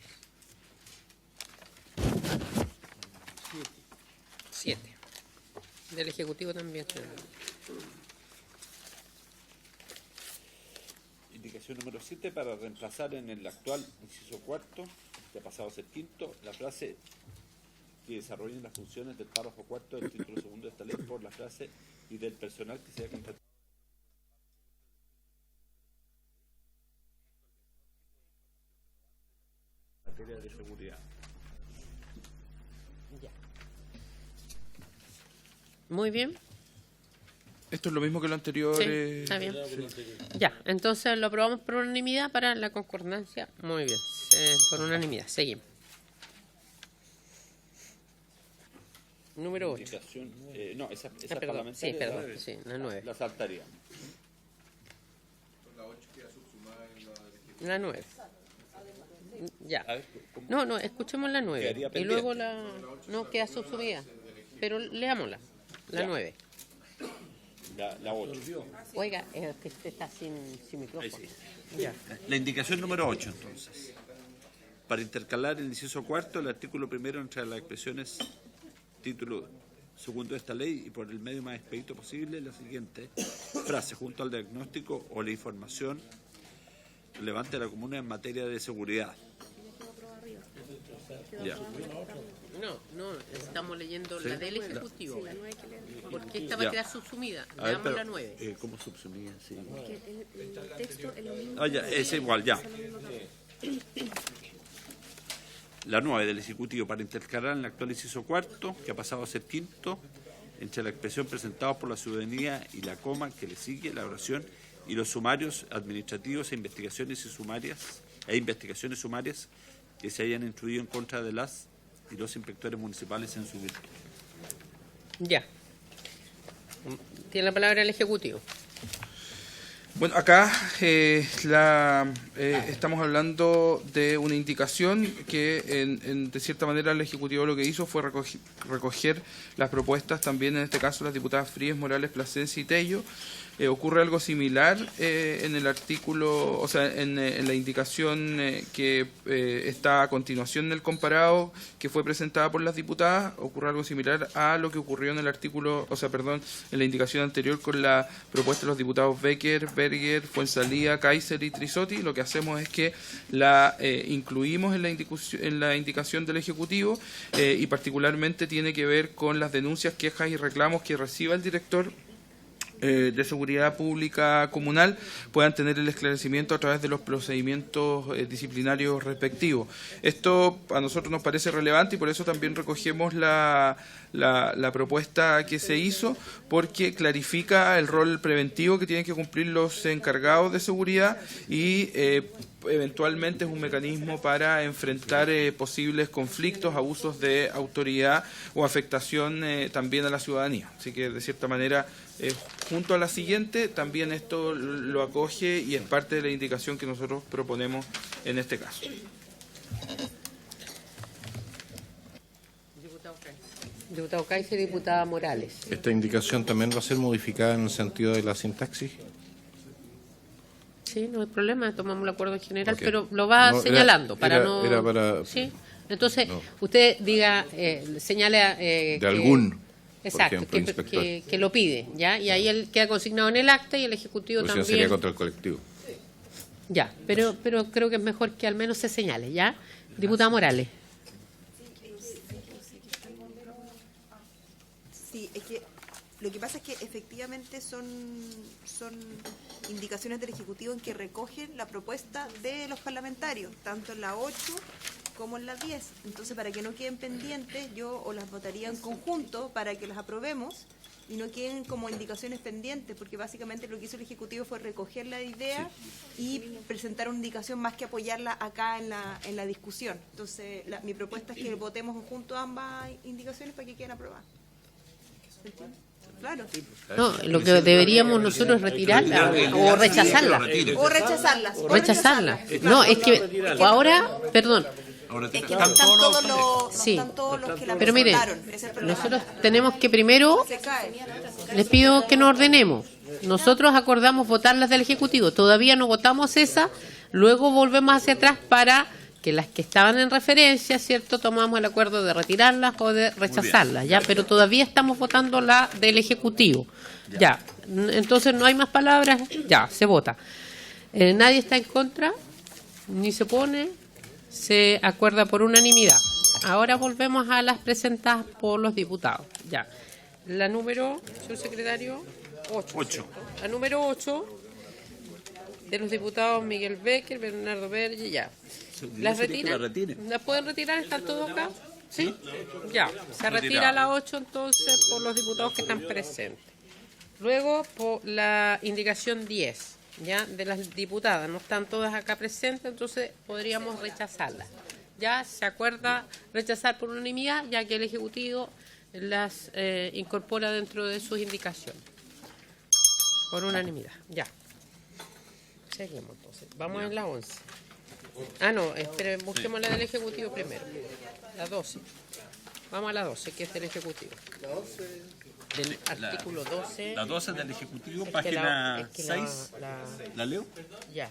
7. Del Ejecutivo también. Indicación número 7, para reemplazar en el actual inciso cuarto, que ha pasado a ser quinto, la frase "que desarrollen las funciones del párrafo 4 del título 2 de esta ley" por la frase "y del personal que sea contratado". Materia de seguridad. Muy bien. Esto es lo mismo que lo anterior. Sí, está bien. Ya, entonces lo aprobamos por unanimidad para la concordancia. Muy bien, por unanimidad. Seguimos. Número 8. Indicación, no, esa Perdón, parlamentaria, sí, perdón, sí, la 9. la saltaría. La 9. Ya. A ver, ¿cómo? No, escuchemos la 9. Quedaría Y pendiente. luego no, queda subsumida. Pero leámosla. La Ya. 9. La 8. Oiga, es que usted está sin micrófono. Ahí sí. Ya. La indicación número 8, entonces. Para intercalar el inciso cuarto, el artículo primero entre las expresiones título segundo de esta ley y por el medio más expedito posible, la siguiente frase: junto al diagnóstico o la información relevante de la comuna en materia de seguridad. Ya. No, estamos leyendo la del Ejecutivo. Porque esta va Ya. a quedar subsumida. A ver, Leamos pero, la 9. ¿cómo subsumía? Sí. El texto es lo mismo. Ah, ya, es igual, ya. La 9 del Ejecutivo, para intercalar en el actual inciso cuarto, que ha pasado a ser quinto, entre la expresión presentada por la ciudadanía y la coma que le sigue, la oración, y los sumarios administrativos e investigaciones sumarias que se hayan instruido en contra de las y los inspectores municipales en su virtud. Ya. Tiene la palabra el Ejecutivo. Bueno, acá estamos hablando de una indicación que de cierta manera el Ejecutivo lo que hizo fue recoger las propuestas también, en este caso las diputadas Fríes, Morales, Plasencia y Tello. Ocurre algo similar en el artículo, o sea, en la indicación que está a continuación del comparado que fue presentada por las diputadas. Ocurre algo similar a lo que ocurrió en el artículo, o sea, perdón, en la indicación anterior con la propuesta de los diputados Becker, Berger, Fuenzalía, Kaiser y Trisotti. Lo que hacemos es que la incluimos en la indicación del Ejecutivo y particularmente tiene que ver con las denuncias, quejas y reclamos que reciba el director de Seguridad Pública Comunal puedan tener el esclarecimiento a través de los procedimientos disciplinarios respectivos. Esto a nosotros nos parece relevante y por eso también recogemos la propuesta que se hizo, porque clarifica el rol preventivo que tienen que cumplir los encargados de seguridad y eventualmente es un mecanismo para enfrentar posibles conflictos, abusos de autoridad o afectación también a la ciudadanía. Así que, de cierta manera, junto a la siguiente, también esto lo acoge y es parte de la indicación que nosotros proponemos en este caso. Diputado Kaiser y diputada Morales. ¿Esta indicación también va a ser modificada en el sentido de la sintaxis? Sí, no hay problema, tomamos el acuerdo en general, Ok. pero lo va No, señalando para era no... para... Sí, entonces No. usted diga, señale... De algún, exacto, por ejemplo, inspector. que lo pide, ¿ya? Y ahí él queda consignado en el acta y el Ejecutivo Pues también... sería contra el colectivo. Ya, pero creo que es mejor que al menos se señale, ¿ya? Diputada Morales. Sí, es que lo que pasa es que efectivamente son indicaciones del Ejecutivo en que recogen la propuesta de los parlamentarios, tanto en la 8 como en la 10. Entonces, para que no queden pendientes, yo o las votaría en conjunto para que las aprobemos y no queden como indicaciones pendientes, porque básicamente lo que hizo el Ejecutivo fue recoger la idea y presentar una indicación más que apoyarla acá en la discusión. Entonces, mi propuesta es que votemos juntos ambas indicaciones para que queden aprobadas. Claro. No, lo que deberíamos nosotros es retirarla o rechazarla. O rechazarlas. Rechazarla. No, es que ahora, perdón, Ahora Es que no están todos los, Sí. que la pero miren, presentaron. Ese es el problema. nosotros tenemos que primero, Se cae. les pido que nos ordenemos. Nosotros acordamos votar las del Ejecutivo, todavía no votamos esa, luego volvemos hacia atrás para que las que estaban en referencia, ¿cierto? Tomamos el acuerdo de retirarlas o de rechazarlas, ¿ya? Pero todavía estamos votando la del Ejecutivo. Ya. Entonces no hay más palabras, ya, se vota. Nadie está en contra, ni se opone, se acuerda por unanimidad. Ahora volvemos a las presentadas por los diputados, ya. La número, señor secretario, 8. La número 8 de los diputados Miguel Becker, Bernardo Berge, ya. ¿Las retiran? ¿Las pueden retirar? ¿Están todos acá? ¿Sí? Ya. Se retira la 8 entonces por los diputados que están presentes. Luego por la indicación 10, ya, de las diputadas. No están todas acá presentes, entonces podríamos rechazarlas. Ya se acuerda rechazar por unanimidad, ya que el Ejecutivo las incorpora dentro de sus indicaciones. Por unanimidad, ya. Seguimos entonces. Vamos en la 11. Ah, no, esperen, busquemos la del Ejecutivo primero. La 12. Vamos a la 12, que es del Ejecutivo. Del artículo 12. La 12 del Ejecutivo, Es que página es que 6. ¿La leo? Ya.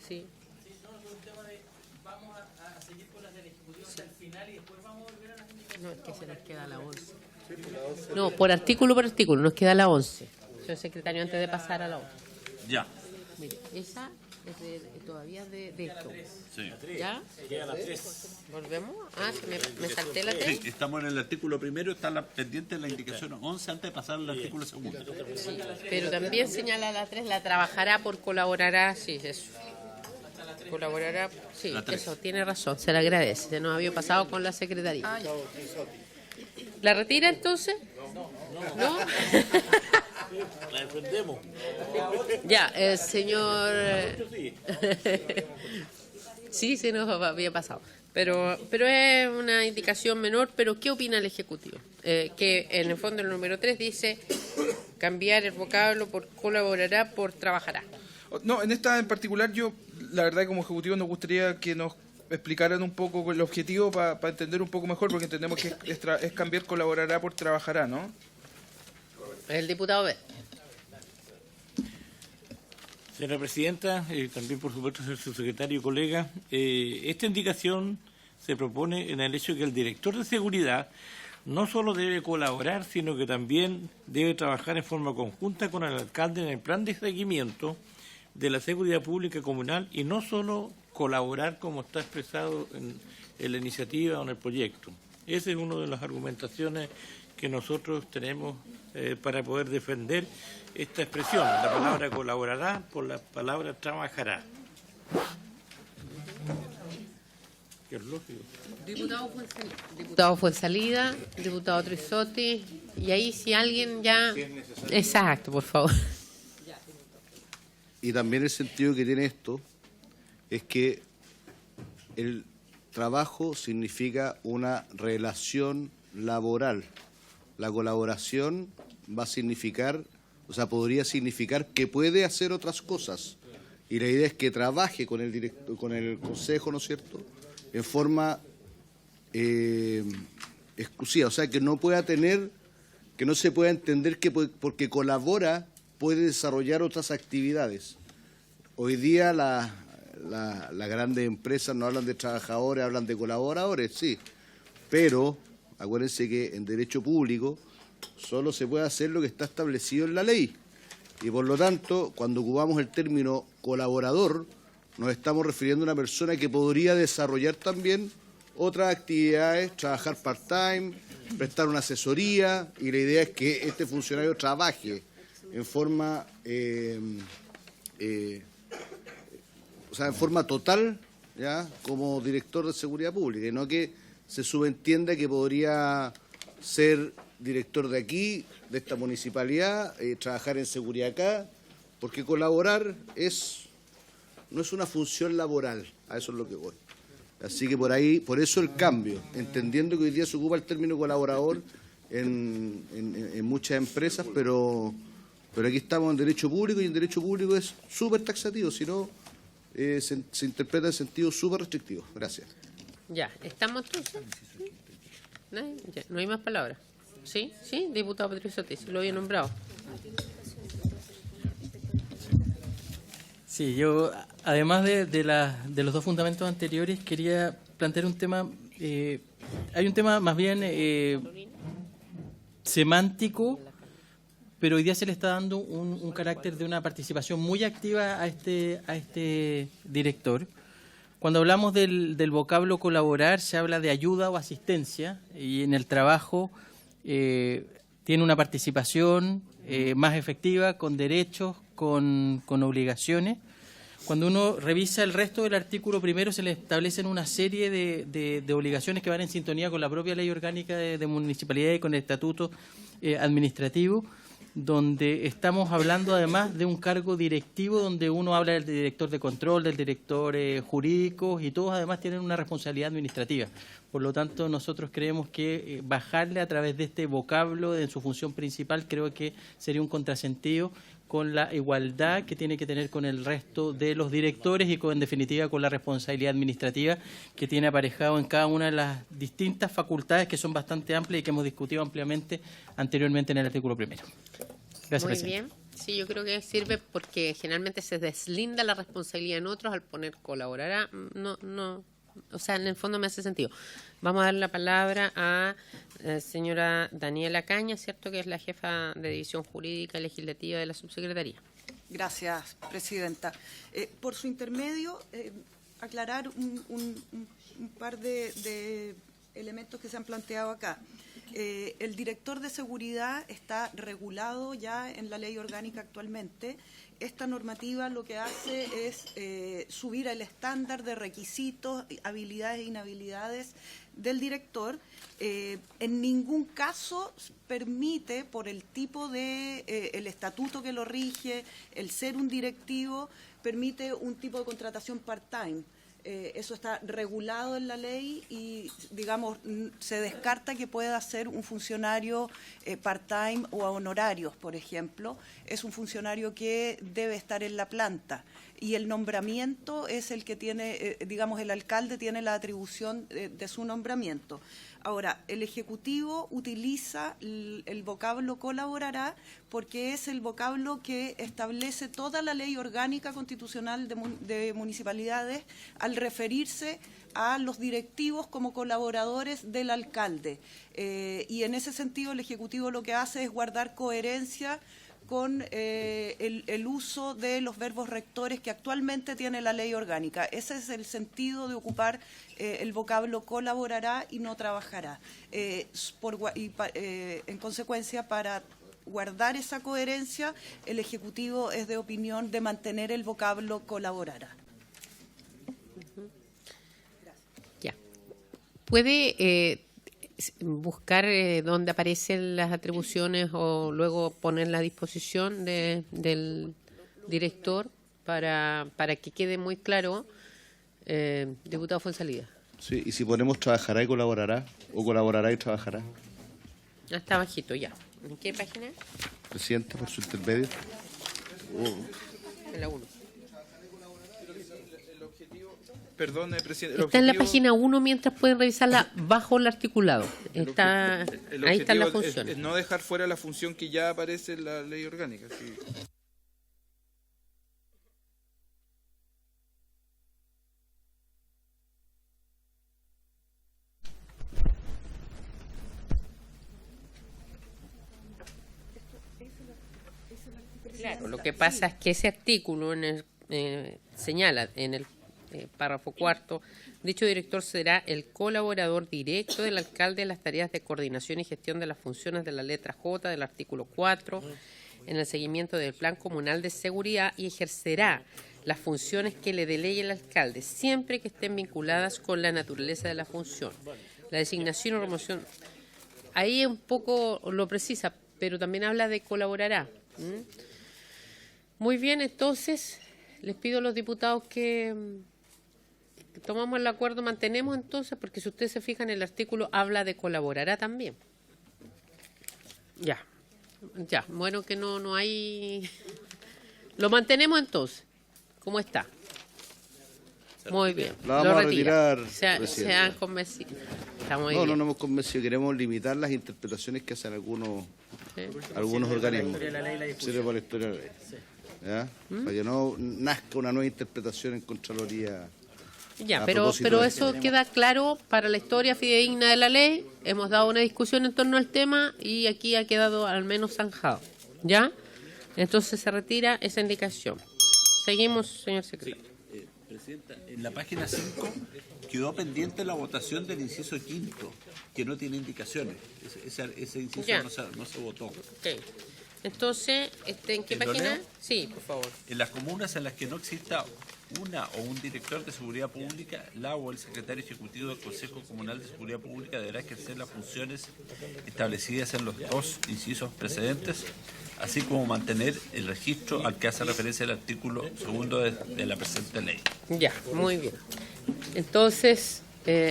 Sí. No, es que se nos queda la 11. No, por artículo, nos queda la 11. Señor secretario, antes de pasar a la otra. Ya. Mire, esa es todavía de esto. Sí. ¿Ya? ¿Volvemos? Ah, me salté la 3. Sí, estamos en el artículo primero, está pendiente la indicación 11 antes de pasar al artículo segundo. Sí, pero también señala la 3, la trabajará por colaborará, sí, eso. Colaborará, sí, La 3. eso, tiene razón, se le agradece, se nos había pasado con la secretaría. ¿La retira entonces? ¿No? La defendemos. Ya, señor... Sí, se nos había pasado. Pero es una indicación menor, pero ¿qué opina el Ejecutivo? Que en el fondo el número 3 dice, cambiar el vocablo por colaborará por trabajará. No, en esta en particular yo, la verdad, como ejecutivo nos gustaría que nos explicaran un poco el objetivo para entender un poco mejor, porque entendemos que es cambiar colaborará por trabajará, ¿no? El diputado B. Señora Presidenta, también por supuesto señor subsecretario y colega, esta indicación se propone en el hecho de que el director de seguridad no solo debe colaborar, sino que también debe trabajar en forma conjunta con el alcalde en el plan de seguimiento de la seguridad pública comunal y no solo colaborar como está expresado en la iniciativa o en el proyecto. Esa es una de las argumentaciones que nosotros tenemos para poder defender esta expresión. La palabra colaborará por la palabra trabajará. Que es lógico. Diputado Fuenzalida, diputado Trisotti, y ahí si alguien ya... Exacto, por favor. Y también el sentido que tiene esto es que el trabajo significa una relación laboral. La colaboración va a significar, o sea, podría significar que puede hacer otras cosas. Y la idea es que trabaje con el con el consejo, ¿no es cierto?, en forma exclusiva. O sea, que no pueda tener, que no se pueda entender que porque colabora puede desarrollar otras actividades. Hoy día las grandes empresas no hablan de trabajadores, hablan de colaboradores, sí, pero acuérdense que en derecho público solo se puede hacer lo que está establecido en la ley y por lo tanto cuando ocupamos el término colaborador nos estamos refiriendo a una persona que podría desarrollar también otras actividades, trabajar part-time, prestar una asesoría y la idea es que este funcionario trabaje en forma o sea, en forma total, ya, como director de seguridad pública, y no que se subentienda que podría ser director de aquí, de esta municipalidad, trabajar en seguridad acá, porque colaborar no es una función laboral, a eso es lo que voy. Así que por eso el cambio, entendiendo que hoy día se ocupa el término colaborador en muchas empresas, pero aquí estamos en derecho público y en derecho público es súper taxativo, si no se interpreta en sentido súper restrictivo. Gracias. Ya, ¿estamos entonces? Ya, no hay más palabras. ¿Sí? ¿Sí? Diputado Patricio Sotis, lo había nombrado. Sí, yo, además de los dos fundamentos anteriores, quería plantear un tema. Hay un tema más bien semántico, pero hoy día se le está dando un carácter de una participación muy activa a este director. Cuando hablamos del vocablo colaborar, se habla de ayuda o asistencia, y en el trabajo tiene una participación más efectiva, con derechos, con obligaciones. Cuando uno revisa el resto del artículo primero, se le establecen una serie de obligaciones que van en sintonía con la propia ley orgánica de municipalidad y con el estatuto administrativo, donde estamos hablando además de un cargo directivo, donde uno habla del director de control, del director jurídico, y todos además tienen una responsabilidad administrativa. Por lo tanto, nosotros creemos que bajarle a través de este vocablo en su función principal creo que sería un contrasentido con la igualdad que tiene que tener con el resto de los directores y en definitiva con la responsabilidad administrativa que tiene aparejado en cada una de las distintas facultades que son bastante amplias y que hemos discutido ampliamente anteriormente en el artículo primero. Gracias, Muy presidente. bien. Sí, yo creo que sirve porque generalmente se deslinda la responsabilidad en otros al poner colaborará. No, o sea, en el fondo me hace sentido. Vamos a dar la palabra a señora Daniela Caña, ¿cierto?, que es la jefa de División Jurídica y Legislativa de la Subsecretaría. Gracias, presidenta. Por su intermedio, aclarar un par de elementos que se han planteado acá. El director de seguridad está regulado ya en la ley orgánica actualmente. Esta normativa lo que hace es subir el estándar de requisitos, habilidades e inhabilidades del director. En ningún caso permite, por el tipo de el estatuto que lo rige, el ser un directivo, permite un tipo de contratación part-time. Eso está regulado en la ley y, digamos, se descarta que pueda ser un funcionario part-time o a honorarios, por ejemplo. Es un funcionario que debe estar en la planta y el nombramiento es el que tiene, digamos, el alcalde tiene la atribución de su nombramiento. Ahora, el Ejecutivo utiliza el vocablo colaborará porque es el vocablo que establece toda la ley orgánica constitucional de municipalidades al referirse a los directivos como colaboradores del alcalde. Y en ese sentido el Ejecutivo lo que hace es guardar coherencia con el uso de los verbos rectores que actualmente tiene la ley orgánica. Ese es el sentido de ocupar el vocablo colaborará y no trabajará. En consecuencia, para guardar esa coherencia, el Ejecutivo es de opinión de mantener el vocablo colaborará. Ya. ¿Puede buscar dónde aparecen las atribuciones o luego ponerla a disposición del director para que quede muy claro, diputado Fuenzalida? Sí, y si ponemos trabajará y colaborará, o colaborará y trabajará. Ya está bajito, ya. ¿En qué página? Presidente, por su intermedio. En la 1. Perdón, presidente. Está en la página 1 mientras pueden revisarla bajo el articulado. Ahí están las funciones. Es no dejar fuera la función que ya aparece en la ley orgánica. Sí. Claro, lo que pasa es que ese artículo señala en el párrafo 4, dicho director será el colaborador directo del alcalde en las tareas de coordinación y gestión de las funciones de la letra J del artículo 4, en el seguimiento del plan comunal de seguridad y ejercerá las funciones que le delegue el alcalde, siempre que estén vinculadas con la naturaleza de la función. La designación o remoción, ahí un poco lo precisa, pero también habla de colaborará. Muy bien, entonces les pido a los diputados que tomamos el acuerdo, mantenemos entonces, porque si ustedes se fijan, el artículo habla de colaborará también. Ya, bueno que no hay... Lo mantenemos entonces, como está. Muy bien. La vamos a retirar, se han convencido. No hemos convencido, queremos limitar las interpretaciones que hacen algunos organismos. Sirve para la historia de la ley. ¿Ya? Para que no nazca una nueva interpretación en Contraloría. Ya, pero eso queda claro para la historia fidedigna de la ley. Hemos dado una discusión en torno al tema y aquí ha quedado al menos zanjado. ¿Ya? Entonces se retira esa indicación. Seguimos, señor secretario. Sí, Presidenta, en la página 5 quedó pendiente la votación del inciso 5, que no tiene indicaciones. Ese inciso no se votó. Okay. Entonces, ¿en qué página? Sí, por favor. En las comunas en las que no exista una o un director de seguridad pública, la o el secretario ejecutivo del Consejo Comunal de Seguridad Pública deberá ejercer las funciones establecidas en los dos incisos precedentes, así como mantener el registro al que hace referencia el artículo 2 de la presente ley. Ya, muy bien. Entonces,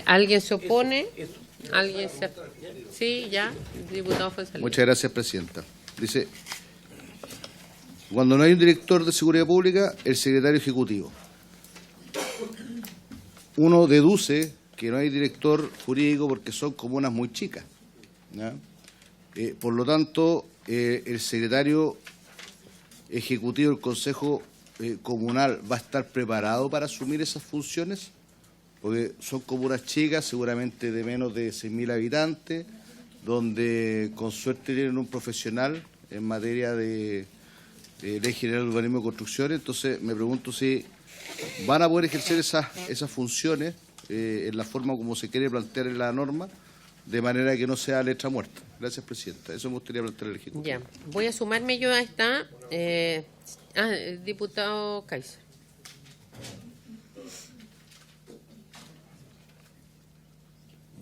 ¿alguien se opone? ¿Alguien se... Sí, ya, diputado Fuenzalida. Muchas gracias, presidenta. Dice, cuando no hay un director de seguridad pública, el secretario ejecutivo. Uno deduce que no hay director jurídico porque son comunas muy chicas, ¿ya? Por lo tanto, el secretario ejecutivo del Consejo Comunal va a estar preparado para asumir esas funciones, porque son comunas chicas, seguramente de menos de 6.000 habitantes, donde con suerte tienen un profesional en materia de Ley General de Urbanismo y Construcción. Entonces me pregunto si van a poder ejercer esas funciones en la forma como se quiere plantear en la norma, de manera que no sea letra muerta. Gracias, presidenta. Eso me gustaría plantear al Ejecutivo. Ya, voy a sumarme yo a esta. El diputado Kaiser.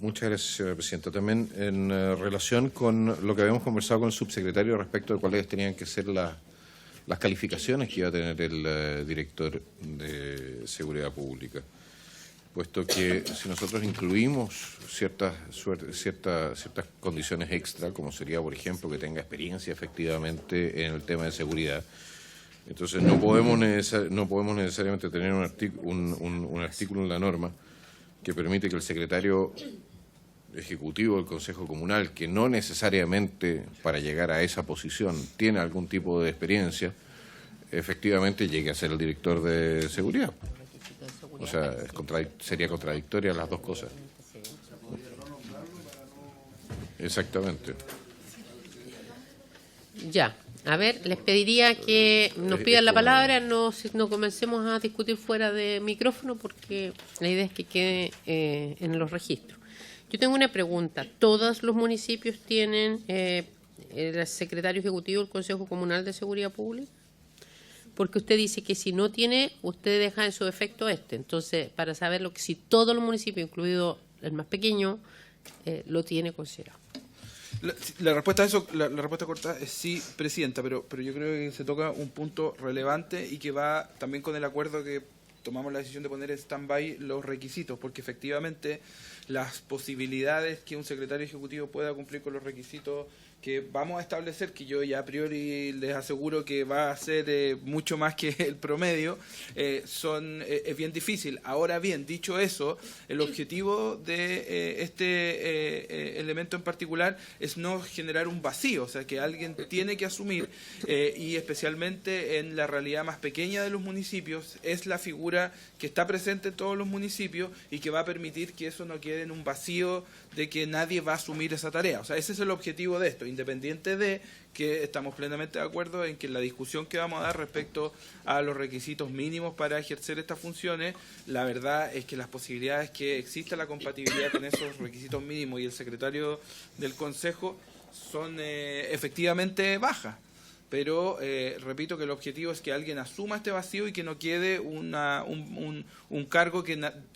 Muchas gracias, señora presidenta. También en relación con lo que habíamos conversado con el subsecretario respecto de cuáles tenían que ser las calificaciones que iba a tener el director de Seguridad Pública. puesto que si nosotros incluimos ciertas condiciones extra, como sería, por ejemplo, que tenga experiencia efectivamente en el tema de seguridad, entonces no podemos necesariamente tener un artículo en la norma que permite que el secretario ejecutivo del Consejo Comunal, que no necesariamente para llegar a esa posición tiene algún tipo de experiencia, efectivamente llegue a ser el director de seguridad. O sea, sería contradictoria las dos cosas. Exactamente. Ya, a ver, les pediría que nos pidan la palabra, no comencemos a discutir fuera de micrófono porque la idea es que quede en los registros. Yo tengo una pregunta. ¿Todos los municipios tienen el secretario ejecutivo del Consejo Comunal de Seguridad Pública? Porque usted dice que si no tiene, usted deja en su efecto este. Entonces, para saberlo, si todos los municipios, incluido el más pequeño, lo tiene considerado. La respuesta a eso, la respuesta corta es sí, Presidenta, pero yo creo que se toca un punto relevante y que va también con el acuerdo que tomamos la decisión de poner en stand-by los requisitos, porque efectivamente las posibilidades que un secretario ejecutivo pueda cumplir con los requisitos que vamos a establecer, que yo ya a priori les aseguro que va a ser mucho más que el promedio, es bien difícil. Ahora bien, dicho eso, el objetivo de este elemento en particular es no generar un vacío, o sea, que alguien tiene que asumir, y especialmente en la realidad más pequeña de los municipios, es la figura que está presente en todos los municipios y que va a permitir que eso no quede en un vacío de que nadie va a asumir esa tarea. O sea, ese es el objetivo de esto, independiente de que estamos plenamente de acuerdo en que la discusión que vamos a dar respecto a los requisitos mínimos para ejercer estas funciones, la verdad es que las posibilidades que exista la compatibilidad con esos requisitos mínimos y el secretario del Consejo son efectivamente bajas. Pero repito que el objetivo es que alguien asuma este vacío y que no quede un cargo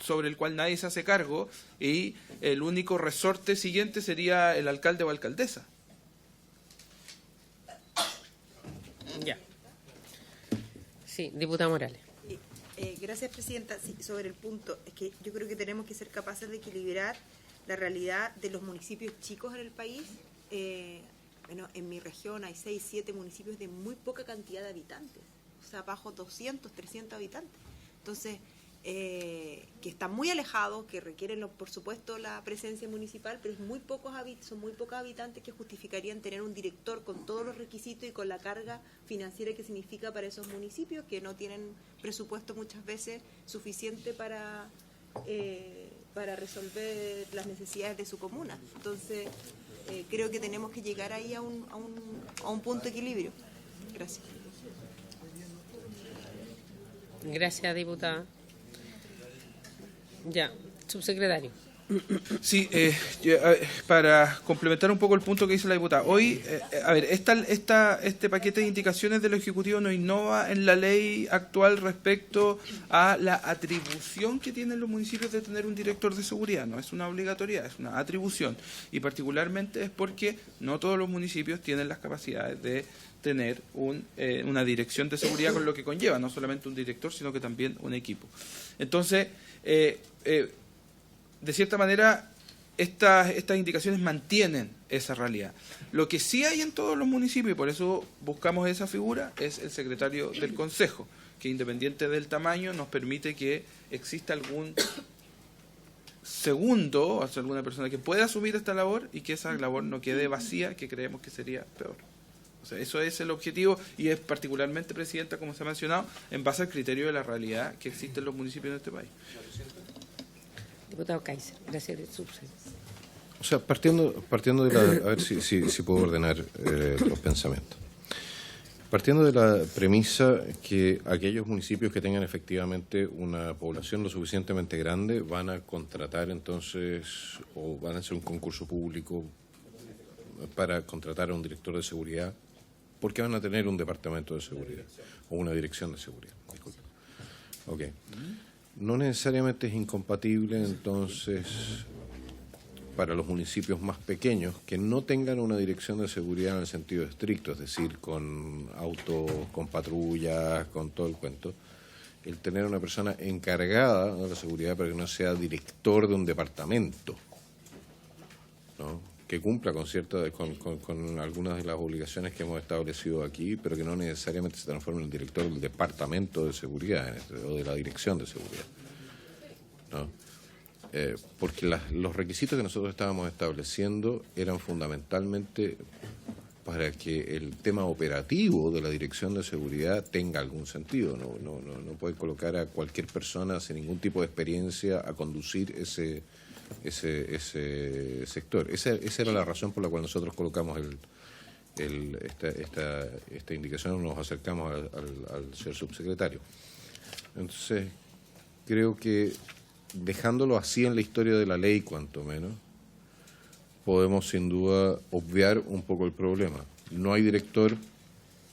sobre el cual nadie se hace cargo, y el único resorte siguiente sería el alcalde o alcaldesa. Ya. Sí, diputada Morales. Gracias, Presidenta. Sí, sobre el punto, es que yo creo que tenemos que ser capaces de equilibrar la realidad de los municipios chicos en el país. Bueno, en mi región hay 6, 7 municipios de muy poca cantidad de habitantes, o sea, bajo 200, 300 habitantes. Entonces, que están muy alejados, que requieren, por supuesto, la presencia municipal, pero son muy pocos habitantes que justificarían tener un director con todos los requisitos y con la carga financiera que significa para esos municipios, que no tienen presupuesto muchas veces suficiente para resolver las necesidades de su comuna. Entonces, creo que tenemos que llegar ahí a un punto de equilibrio. Gracias. Gracias, diputada. Ya, subsecretario. Sí, para complementar un poco el punto que dice la diputada. Hoy, a ver, este paquete de indicaciones del Ejecutivo no innova en la ley actual respecto a la atribución que tienen los municipios de tener un director de seguridad. No es una obligatoriedad, es una atribución. Y particularmente es porque no todos los municipios tienen las capacidades de tener una dirección de seguridad, con lo que conlleva no solamente un director, sino que también un equipo. Entonces, de cierta manera, estas indicaciones mantienen esa realidad. Lo que sí hay en todos los municipios, y por eso buscamos esa figura, es el secretario del Consejo, que independiente del tamaño nos permite que exista algún segundo, o sea, alguna persona que pueda asumir esta labor y que esa labor no quede vacía, que creemos que sería peor. O sea, eso es el objetivo, y es particularmente, Presidenta, como se ha mencionado, en base al criterio de la realidad que existe en los municipios de este país. Diputado Kaiser, gracias, subsecretario. O sea, partiendo de la... A ver si puedo ordenar los pensamientos. Partiendo de la premisa que aquellos municipios que tengan efectivamente una población lo suficientemente grande van a contratar entonces, o van a hacer un concurso público para contratar a un director de seguridad, porque van a tener un departamento de seguridad o una dirección de seguridad. Disculpe. Okay. No necesariamente es incompatible entonces para los municipios más pequeños que no tengan una dirección de seguridad en el sentido estricto, es decir, con autos, con patrullas, con todo el cuento, el tener una persona encargada de la seguridad, pero que no sea director de un departamento, ¿no? Que cumpla con algunas de las obligaciones que hemos establecido aquí, pero que no necesariamente se transforme en el director del departamento de seguridad o de la dirección de seguridad, ¿no? Porque los requisitos que nosotros estábamos estableciendo eran fundamentalmente para que el tema operativo de la dirección de seguridad tenga algún sentido. No puede colocar a cualquier persona sin ningún tipo de experiencia a conducir ese sector. Esa era la razón por la cual nosotros colocamos esta indicación, nos acercamos al señor subsecretario. Entonces, creo que dejándolo así en la historia de la ley, cuanto menos, podemos sin duda obviar un poco el problema. No hay director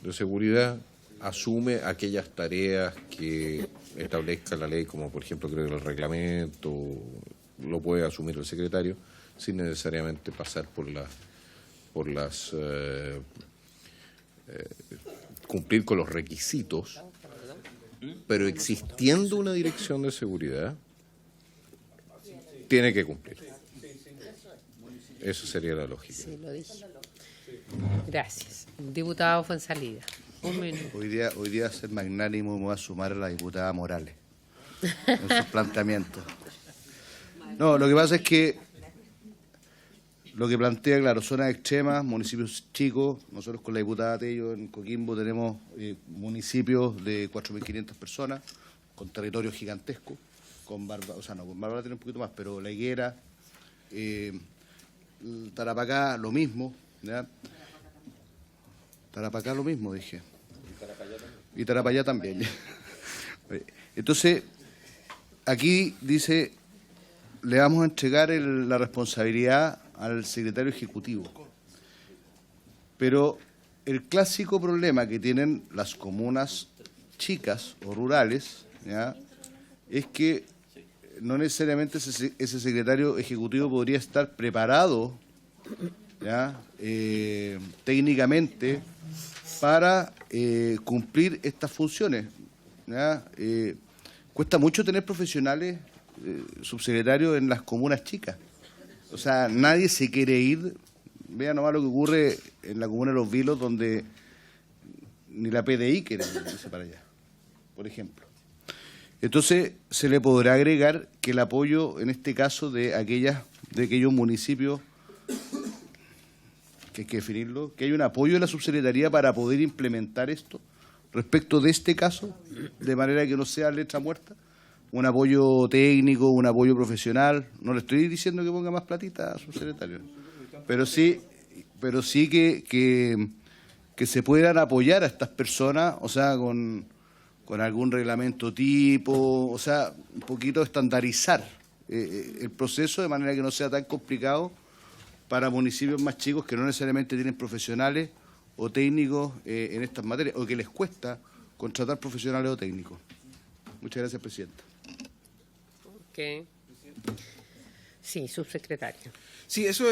de seguridad, asume aquellas tareas que establezca la ley, como por ejemplo creo que el reglamento lo puede asumir el secretario, sin necesariamente pasar cumplir con los requisitos, pero existiendo una dirección de seguridad, tiene que cumplir. Eso sería la lógica. Sí, lo dije. Gracias. Diputado Fuenzalida. Un minuto. Hoy día ser magnánimo me voy a sumar a la diputada Morales en sus planteamientos. No, lo que pasa es que lo que plantea, claro, zonas extremas, municipios chicos. Nosotros con la diputada Tello en Coquimbo tenemos municipios de 4.500 personas, con territorios gigantescos, con Bárbara, o sea, no, con Bárbara tiene un poquito más, pero La Higuera, Tarapacá, lo mismo, ¿ya? Tarapacá lo mismo, dije. Y Tarapacá también. Entonces, aquí dice, le vamos a entregar la responsabilidad al secretario ejecutivo. Pero el clásico problema que tienen las comunas chicas o rurales, ¿ya?, es que no necesariamente ese secretario ejecutivo podría estar preparado, ¿ya?, técnicamente para cumplir estas funciones, ¿ya? Cuesta mucho tener profesionales subsecretarios en las comunas chicas. O sea, nadie se quiere ir. Vean nomás lo que ocurre en la comuna de Los Vilos, donde ni la PDI quiere irse para allá, por ejemplo. Entonces, se le podrá agregar que el apoyo, en este caso, de aquellos municipios, que hay que definirlo, que hay un apoyo de la subsecretaría para poder implementar esto, respecto de este caso, de manera que no sea letra muerta, un apoyo técnico, un apoyo profesional. No le estoy diciendo que ponga más platita a subsecretario, pero sí que se puedan apoyar a estas personas, o sea, con algún reglamento tipo, o sea, un poquito estandarizar el proceso de manera que no sea tan complicado para municipios más chicos que no necesariamente tienen profesionales o técnicos en estas materias, o que les cuesta contratar profesionales o técnicos. Muchas gracias, Presidenta. Okay. Sí, subsecretario. Sí, eso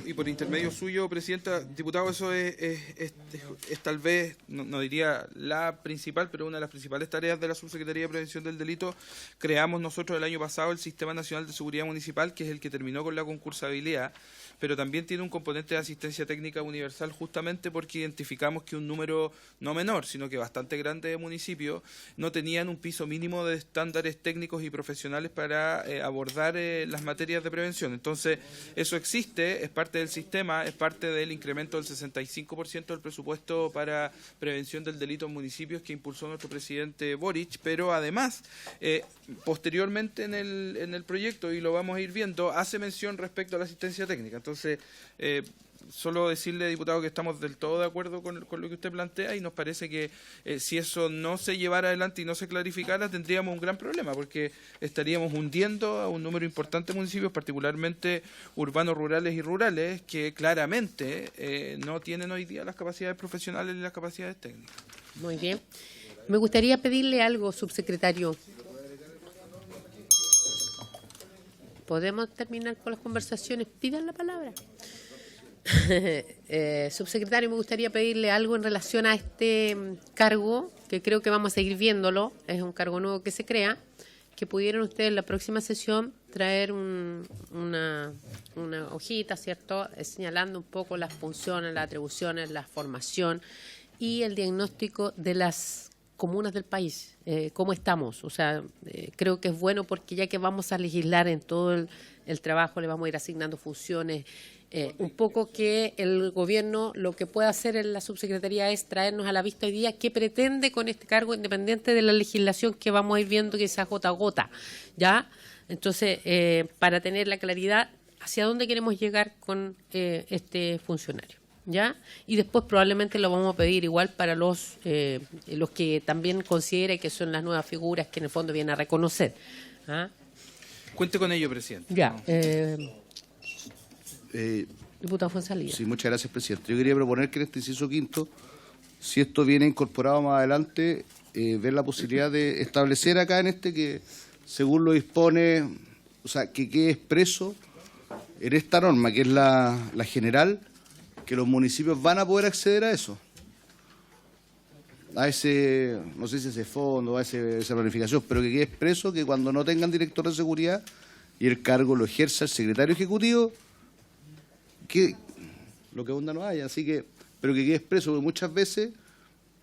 y por intermedio suyo, Presidenta, diputado, eso es tal vez, no diría la principal, pero una de las principales tareas de la Subsecretaría de Prevención del Delito. Creamos nosotros el año pasado el Sistema Nacional de Seguridad Municipal, que es el que terminó con la concursabilidad, pero también tiene un componente de asistencia técnica universal, justamente porque identificamos que un número no menor, sino que bastante grande de municipios no tenían un piso mínimo de estándares técnicos y profesionales para abordar las materias de prevención. Entonces, eso existe, es parte del sistema, es parte del incremento del 65% del presupuesto para prevención del delito en municipios que impulsó nuestro presidente Boric, pero además, posteriormente en el proyecto, y lo vamos a ir viendo, hace mención respecto a la asistencia técnica. Entonces, solo decirle, diputado, que estamos del todo de acuerdo con lo que usted plantea, y nos parece que si eso no se llevara adelante y no se clarificara, tendríamos un gran problema, porque estaríamos hundiendo a un número importante de municipios, particularmente urbanos, rurales y rurales, que claramente no tienen hoy día las capacidades profesionales ni las capacidades técnicas. Muy bien. Me gustaría pedirle algo, subsecretario. ¿Podemos terminar con las conversaciones? Pidan la palabra. Subsecretario, me gustaría pedirle algo en relación a este cargo que creo que vamos a seguir viéndolo, es un cargo nuevo que se crea, que pudieran ustedes en la próxima sesión traer una hojita, ¿cierto?, señalando un poco las funciones, las atribuciones, la formación y el diagnóstico de las comunas del país, cómo estamos. O sea, creo que es bueno porque ya que vamos a legislar en todo el trabajo, le vamos a ir asignando funciones, un poco que el gobierno lo que puede hacer en la subsecretaría es traernos a la vista hoy día qué pretende con este cargo, independiente de la legislación que vamos a ir viendo que sea gota a gota, ¿ya? Entonces, para tener la claridad hacia dónde queremos llegar con este funcionario, ¿ya? Y después probablemente lo vamos a pedir igual para los que también considere que son las nuevas figuras que en el fondo vienen a reconocer. ¿Ah? Cuente con ello, presidente. Ya. Diputado Fuenzalía. Sí, muchas gracias, presidente. Yo quería proponer que en este inciso quinto, si esto viene incorporado más adelante, ver la posibilidad de establecer acá en este que, según lo dispone, o sea, que quede expreso en esta norma, que es la general, que los municipios van a poder acceder a eso, a ese, no sé si ese fondo, a esa planificación, pero que quede expreso que cuando no tengan director de seguridad y el cargo lo ejerza el secretario ejecutivo, que lo que onda no haya, así que, pero que quede expreso, porque muchas veces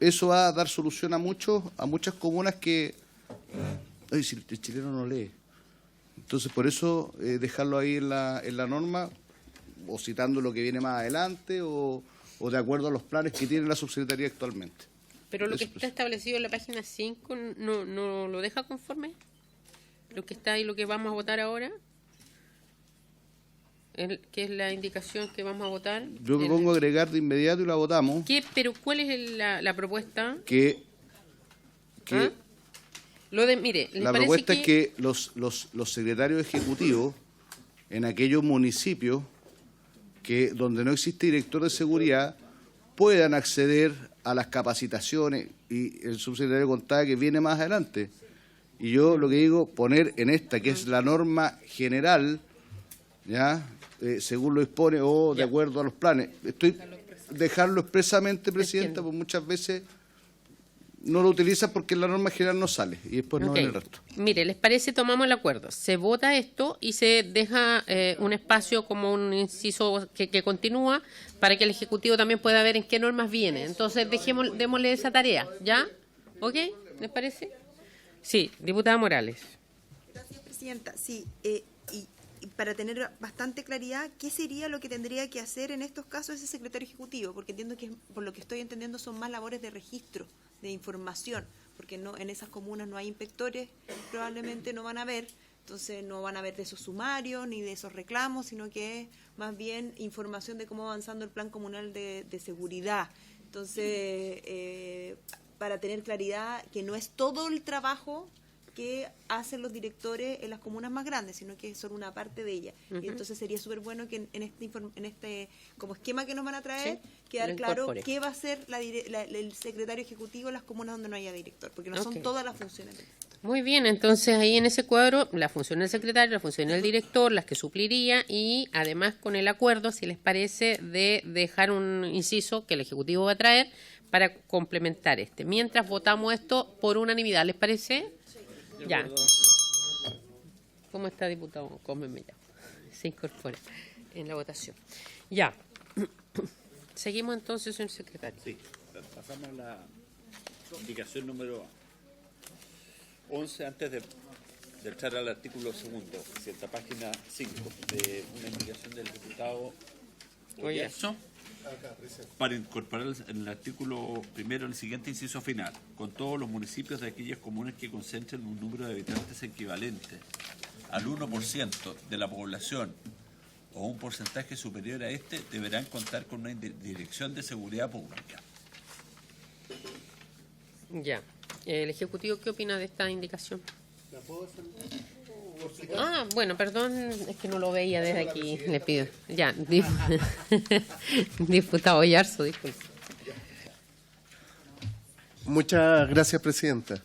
eso va a dar solución a muchas comunas que, ay, si el chileno no lee. Entonces, por eso, dejarlo ahí en la norma, o citando lo que viene más adelante, o de acuerdo a los planes que tiene la subsecretaría actualmente. Pero lo que está establecido en la página 5 no lo deja conforme, lo que está ahí, lo que vamos a votar ahora, que es la indicación que vamos a votar. Yo propongo agregar de inmediato y la votamos. Pero ¿cuál es la propuesta? ¿Ah? Mire, la propuesta es que los secretarios ejecutivos en aquellos municipios donde no existe director de seguridad puedan acceder a las capacitaciones, y el subsecretario contaba que viene más adelante. Y yo lo que digo, poner en esta, que es la norma general, ya según lo dispone o de acuerdo a los planes. Dejarlo expresamente, presidenta, porque muchas veces no lo utilizan porque en la norma general no sale y después no en el resto. Mire, ¿les parece? Tomamos el acuerdo. Se vota esto y se deja un espacio como un inciso que continúa para que el Ejecutivo también pueda ver en qué normas viene. Entonces, démosle esa tarea, ¿ya? ¿Ok? ¿Les parece? Sí, diputada Morales. Gracias, presidenta. Sí, y para tener bastante claridad, ¿qué sería lo que tendría que hacer en estos casos ese secretario ejecutivo? Porque entiendo que, por lo que estoy entendiendo, son más labores de registro, de información, porque no en esas comunas no hay inspectores, probablemente no van a ver, entonces no van a ver de esos sumarios ni de esos reclamos, sino que es más bien información de cómo va avanzando el plan comunal de seguridad. Entonces, para tener claridad que no es todo el trabajo que hacen los directores en las comunas más grandes, sino que son una parte de ella. Y entonces sería súper bueno que en este como esquema que nos van a traer, quedar claro qué va a hacer el secretario ejecutivo en las comunas donde no haya director, porque no son todas las funciones del director. Muy bien, entonces ahí en ese cuadro la función del secretario, la función del director, las que supliría, y además con el acuerdo, si les parece, de dejar un inciso que el Ejecutivo va a traer para complementar mientras votamos esto por unanimidad, ¿les parece? Ya. ¿Cómo está, diputado? Cómeme ya. Se incorpora en la votación. Ya. Seguimos entonces, señor secretario. Sí, pasamos a la indicación número 11, antes de entrar al artículo segundo, cierta página 5, de una indicación del diputado Oyarzo, para incorporar en el artículo primero el siguiente inciso final: con todos los municipios de aquellas comunas que concentren un número de habitantes equivalente al 1% de la población o un porcentaje superior a deberán contar con una dirección de seguridad pública. Ya. ¿El Ejecutivo qué opina de esta indicación? ¿La puedo hacer? Bueno, perdón, es que no lo veía desde aquí, le pido. Ya, diputado Oyarzo, disculpe. Muchas gracias, presidenta.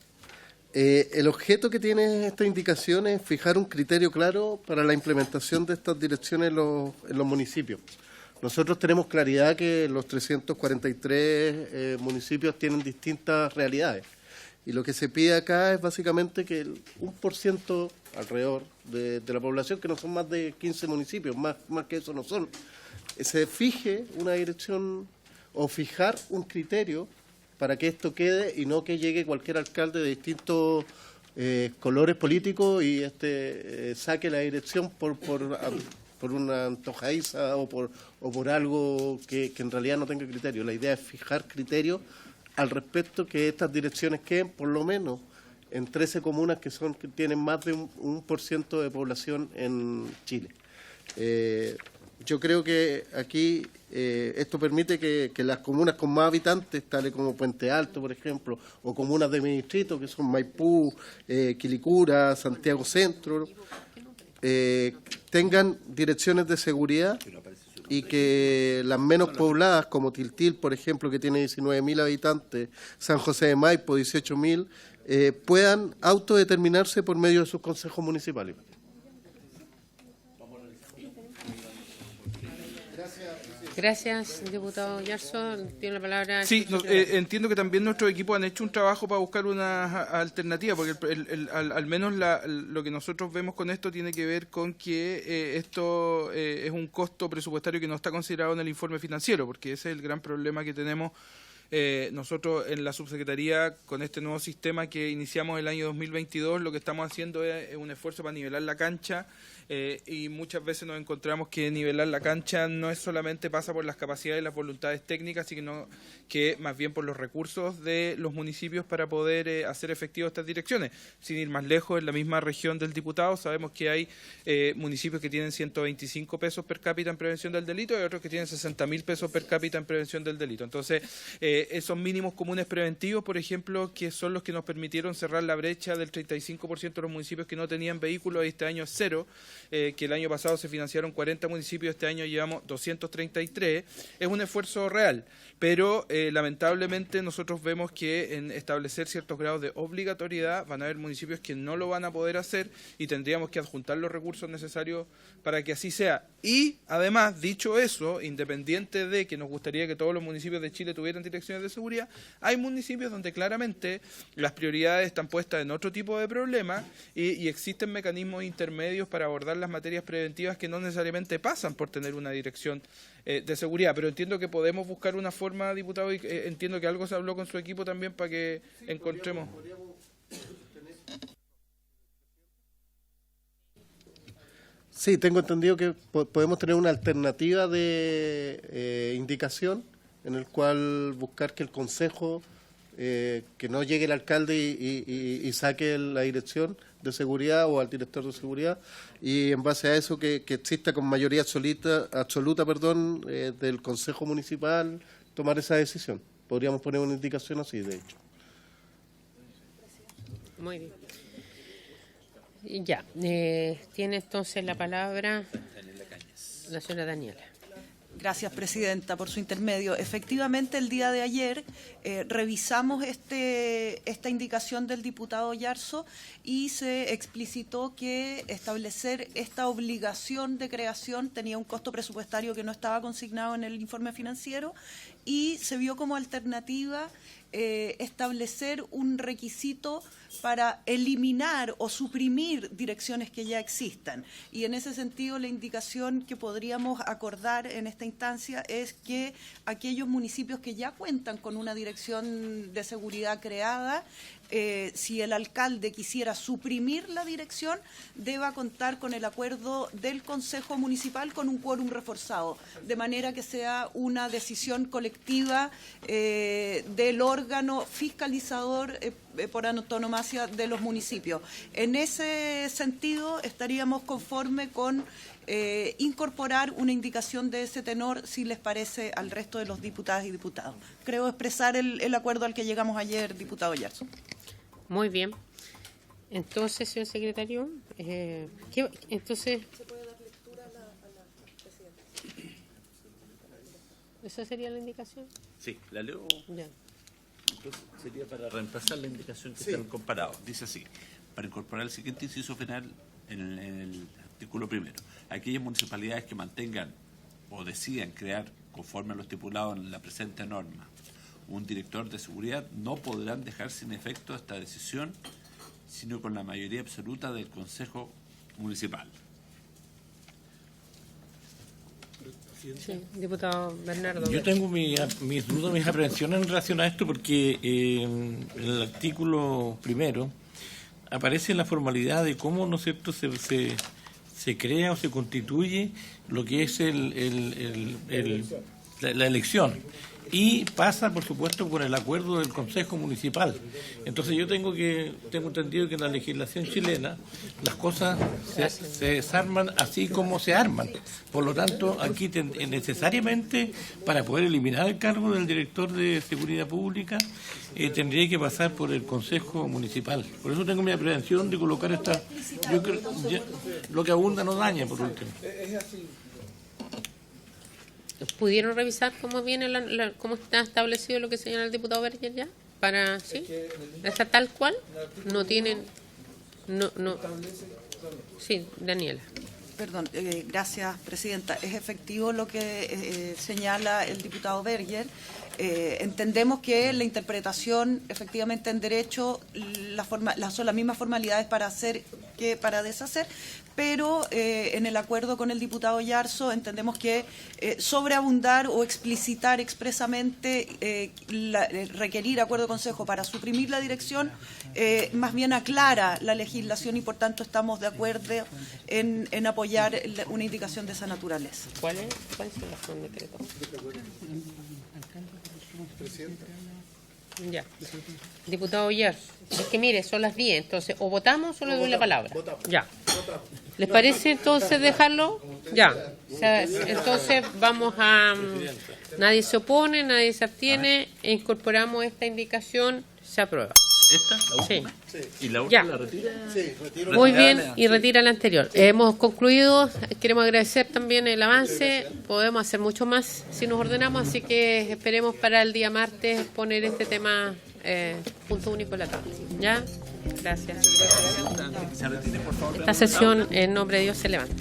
El objeto que tiene esta indicación es fijar un criterio claro para la implementación de estas direcciones en los municipios. Nosotros tenemos claridad que los 343 municipios tienen distintas realidades. Y lo que se pide acá es básicamente que el 1% alrededor de la población, que no son más de 15 municipios, más que eso no son, se fije una dirección o fijar un criterio para que esto quede y no que llegue cualquier alcalde de distintos colores políticos y saque la dirección por una antojadiza o por algo que en realidad no tenga criterio. La idea es fijar criterios al respecto, que estas direcciones queden por lo menos en 13 comunas que tienen más de un 1% de población en Chile. Yo creo que aquí esto permite que las comunas con más habitantes, tales como Puente Alto, por ejemplo, o comunas de mi distrito, que son Maipú, Quilicura, Santiago Centro, tengan direcciones de seguridad y que las menos pobladas, como Tiltil, por ejemplo, que tiene 19.000 habitantes, San José de Maipo, 18.000, puedan autodeterminarse por medio de sus consejos municipales. Gracias, diputado Yarzo. Tiene la palabra. Sí, entiendo que también nuestros equipos han hecho un trabajo para buscar una alternativa, porque al menos lo que nosotros vemos con esto tiene que ver con que esto es un costo presupuestario que no está considerado en el informe financiero, porque ese es el gran problema que tenemos nosotros en la subsecretaría con este nuevo sistema que iniciamos el año 2022. Lo que estamos haciendo es un esfuerzo para nivelar la cancha. Y muchas veces nos encontramos que nivelar la cancha no es solamente pasa por las capacidades y las voluntades técnicas, sino que más bien por los recursos de los municipios para poder hacer efectivas estas direcciones. Sin ir más lejos, en la misma región del diputado sabemos que hay municipios que tienen 125 pesos per cápita en prevención del delito y otros que tienen 60.000 pesos per cápita en prevención del delito. Entonces, esos mínimos comunes preventivos, por ejemplo, que son los que nos permitieron cerrar la brecha del 35% de los municipios que no tenían vehículos, y este año es cero. Que el año pasado se financiaron 40 municipios, este año llevamos 233, es un esfuerzo real, pero lamentablemente nosotros vemos que en establecer ciertos grados de obligatoriedad van a haber municipios que no lo van a poder hacer y tendríamos que adjuntar los recursos necesarios para que así sea. Y además, dicho eso, independiente de que nos gustaría que todos los municipios de Chile tuvieran direcciones de seguridad, hay municipios donde claramente las prioridades están puestas en otro tipo de problemas y existen mecanismos intermedios para abordar las materias preventivas que no necesariamente pasan por tener una dirección de seguridad. Pero entiendo que podemos buscar una forma, diputado, y entiendo que algo se habló con su equipo también para que encontremos. Sí, tengo entendido que podemos tener una alternativa de indicación en el cual buscar que el consejo, que no llegue el alcalde y saque la dirección de seguridad o al director de seguridad, y en base a eso que exista con mayoría absoluta del consejo municipal tomar esa decisión. Podríamos poner una indicación así, de hecho. Muy bien. Ya, tiene entonces la palabra la señora Daniela. Gracias, presidenta, por su intermedio. Efectivamente, el día de ayer revisamos esta indicación del diputado Yarzo y se explicitó que establecer esta obligación de creación tenía un costo presupuestario que no estaba consignado en el informe financiero y se vio como alternativa establecer un requisito para eliminar o suprimir direcciones que ya existan. Y en ese sentido, la indicación que podríamos acordar en esta instancia es que aquellos municipios que ya cuentan con una dirección de seguridad creada, si el alcalde quisiera suprimir la dirección, deba contar con el acuerdo del Consejo Municipal con un quórum reforzado, de manera que sea una decisión colectiva del órgano fiscalizador por antonomasia de los municipios. En ese sentido, estaríamos conforme con incorporar una indicación de ese tenor, si les parece al resto de los diputadas y diputados. Creo expresar el acuerdo al que llegamos ayer, diputado Yarzo. Muy bien. Entonces, señor secretario, entonces... ¿Se puede dar lectura a la presidenta? ¿Esa sería la indicación? Sí, la leo. Ya. Entonces, sería para reemplazar la indicación que están comparados. Dice así: para incorporar el siguiente inciso final en el artículo primero, aquellas municipalidades que mantengan o decidan crear, conforme a lo estipulado en la presente norma, un director de seguridad, no podrán dejar sin efecto esta decisión, sino con la mayoría absoluta del Consejo Municipal. Sí, diputado Bernardo. Yo tengo mis dudas, mis aprehensiones en relación a esto, porque en el artículo primero aparece la formalidad de cómo, ¿no es cierto?, se crea o se constituye lo que es la elección. Y pasa, por supuesto, por el acuerdo del Consejo Municipal. Entonces yo tengo entendido que en la legislación chilena las cosas se desarman así como se arman. Por lo tanto, aquí necesariamente, para poder eliminar el cargo del director de Seguridad Pública, tendría que pasar por el Consejo Municipal. Por eso tengo mi aprehensión de colocar esta... Yo creo, lo que abunda no daña, por último. ¿Pudieron revisar cómo viene cómo está establecido lo que señala el diputado Berger ya? Para, ¿sí? ¿Está tal cual? No tienen... No. Sí, Daniela. Perdón, gracias, presidenta. Es efectivo lo que señala el diputado Berger. Entendemos que la interpretación, efectivamente, en derecho son las mismas formalidades para hacer que para deshacer, pero en el acuerdo con el diputado Yarzo entendemos que sobreabundar o explicitar expresamente requerir acuerdo de consejo para suprimir la dirección más bien aclara la legislación y por tanto estamos de acuerdo en apoyar una indicación de esa naturaleza. ¿Cuál es el decreto? Ya. Diputado Yarzo, es que mire, son las 10, entonces o votamos o le doy la palabra. Ya. ¿Les parece entonces dejarlo? Ya. O sea, entonces vamos a... Nadie se opone, nadie se abstiene, e incorporamos esta indicación, se aprueba. ¿Esta? ¿La última? Sí. ¿Y la última Ya. la retira? Sí, retiro. Muy bien, y retira la anterior. Hemos concluido, queremos agradecer también el avance, podemos hacer mucho más si nos ordenamos, así que esperemos para el día martes poner este tema punto único en la tabla. ¿Ya? Gracias. Se retire, por favor. Esta sesión, en nombre de Dios, se levanta.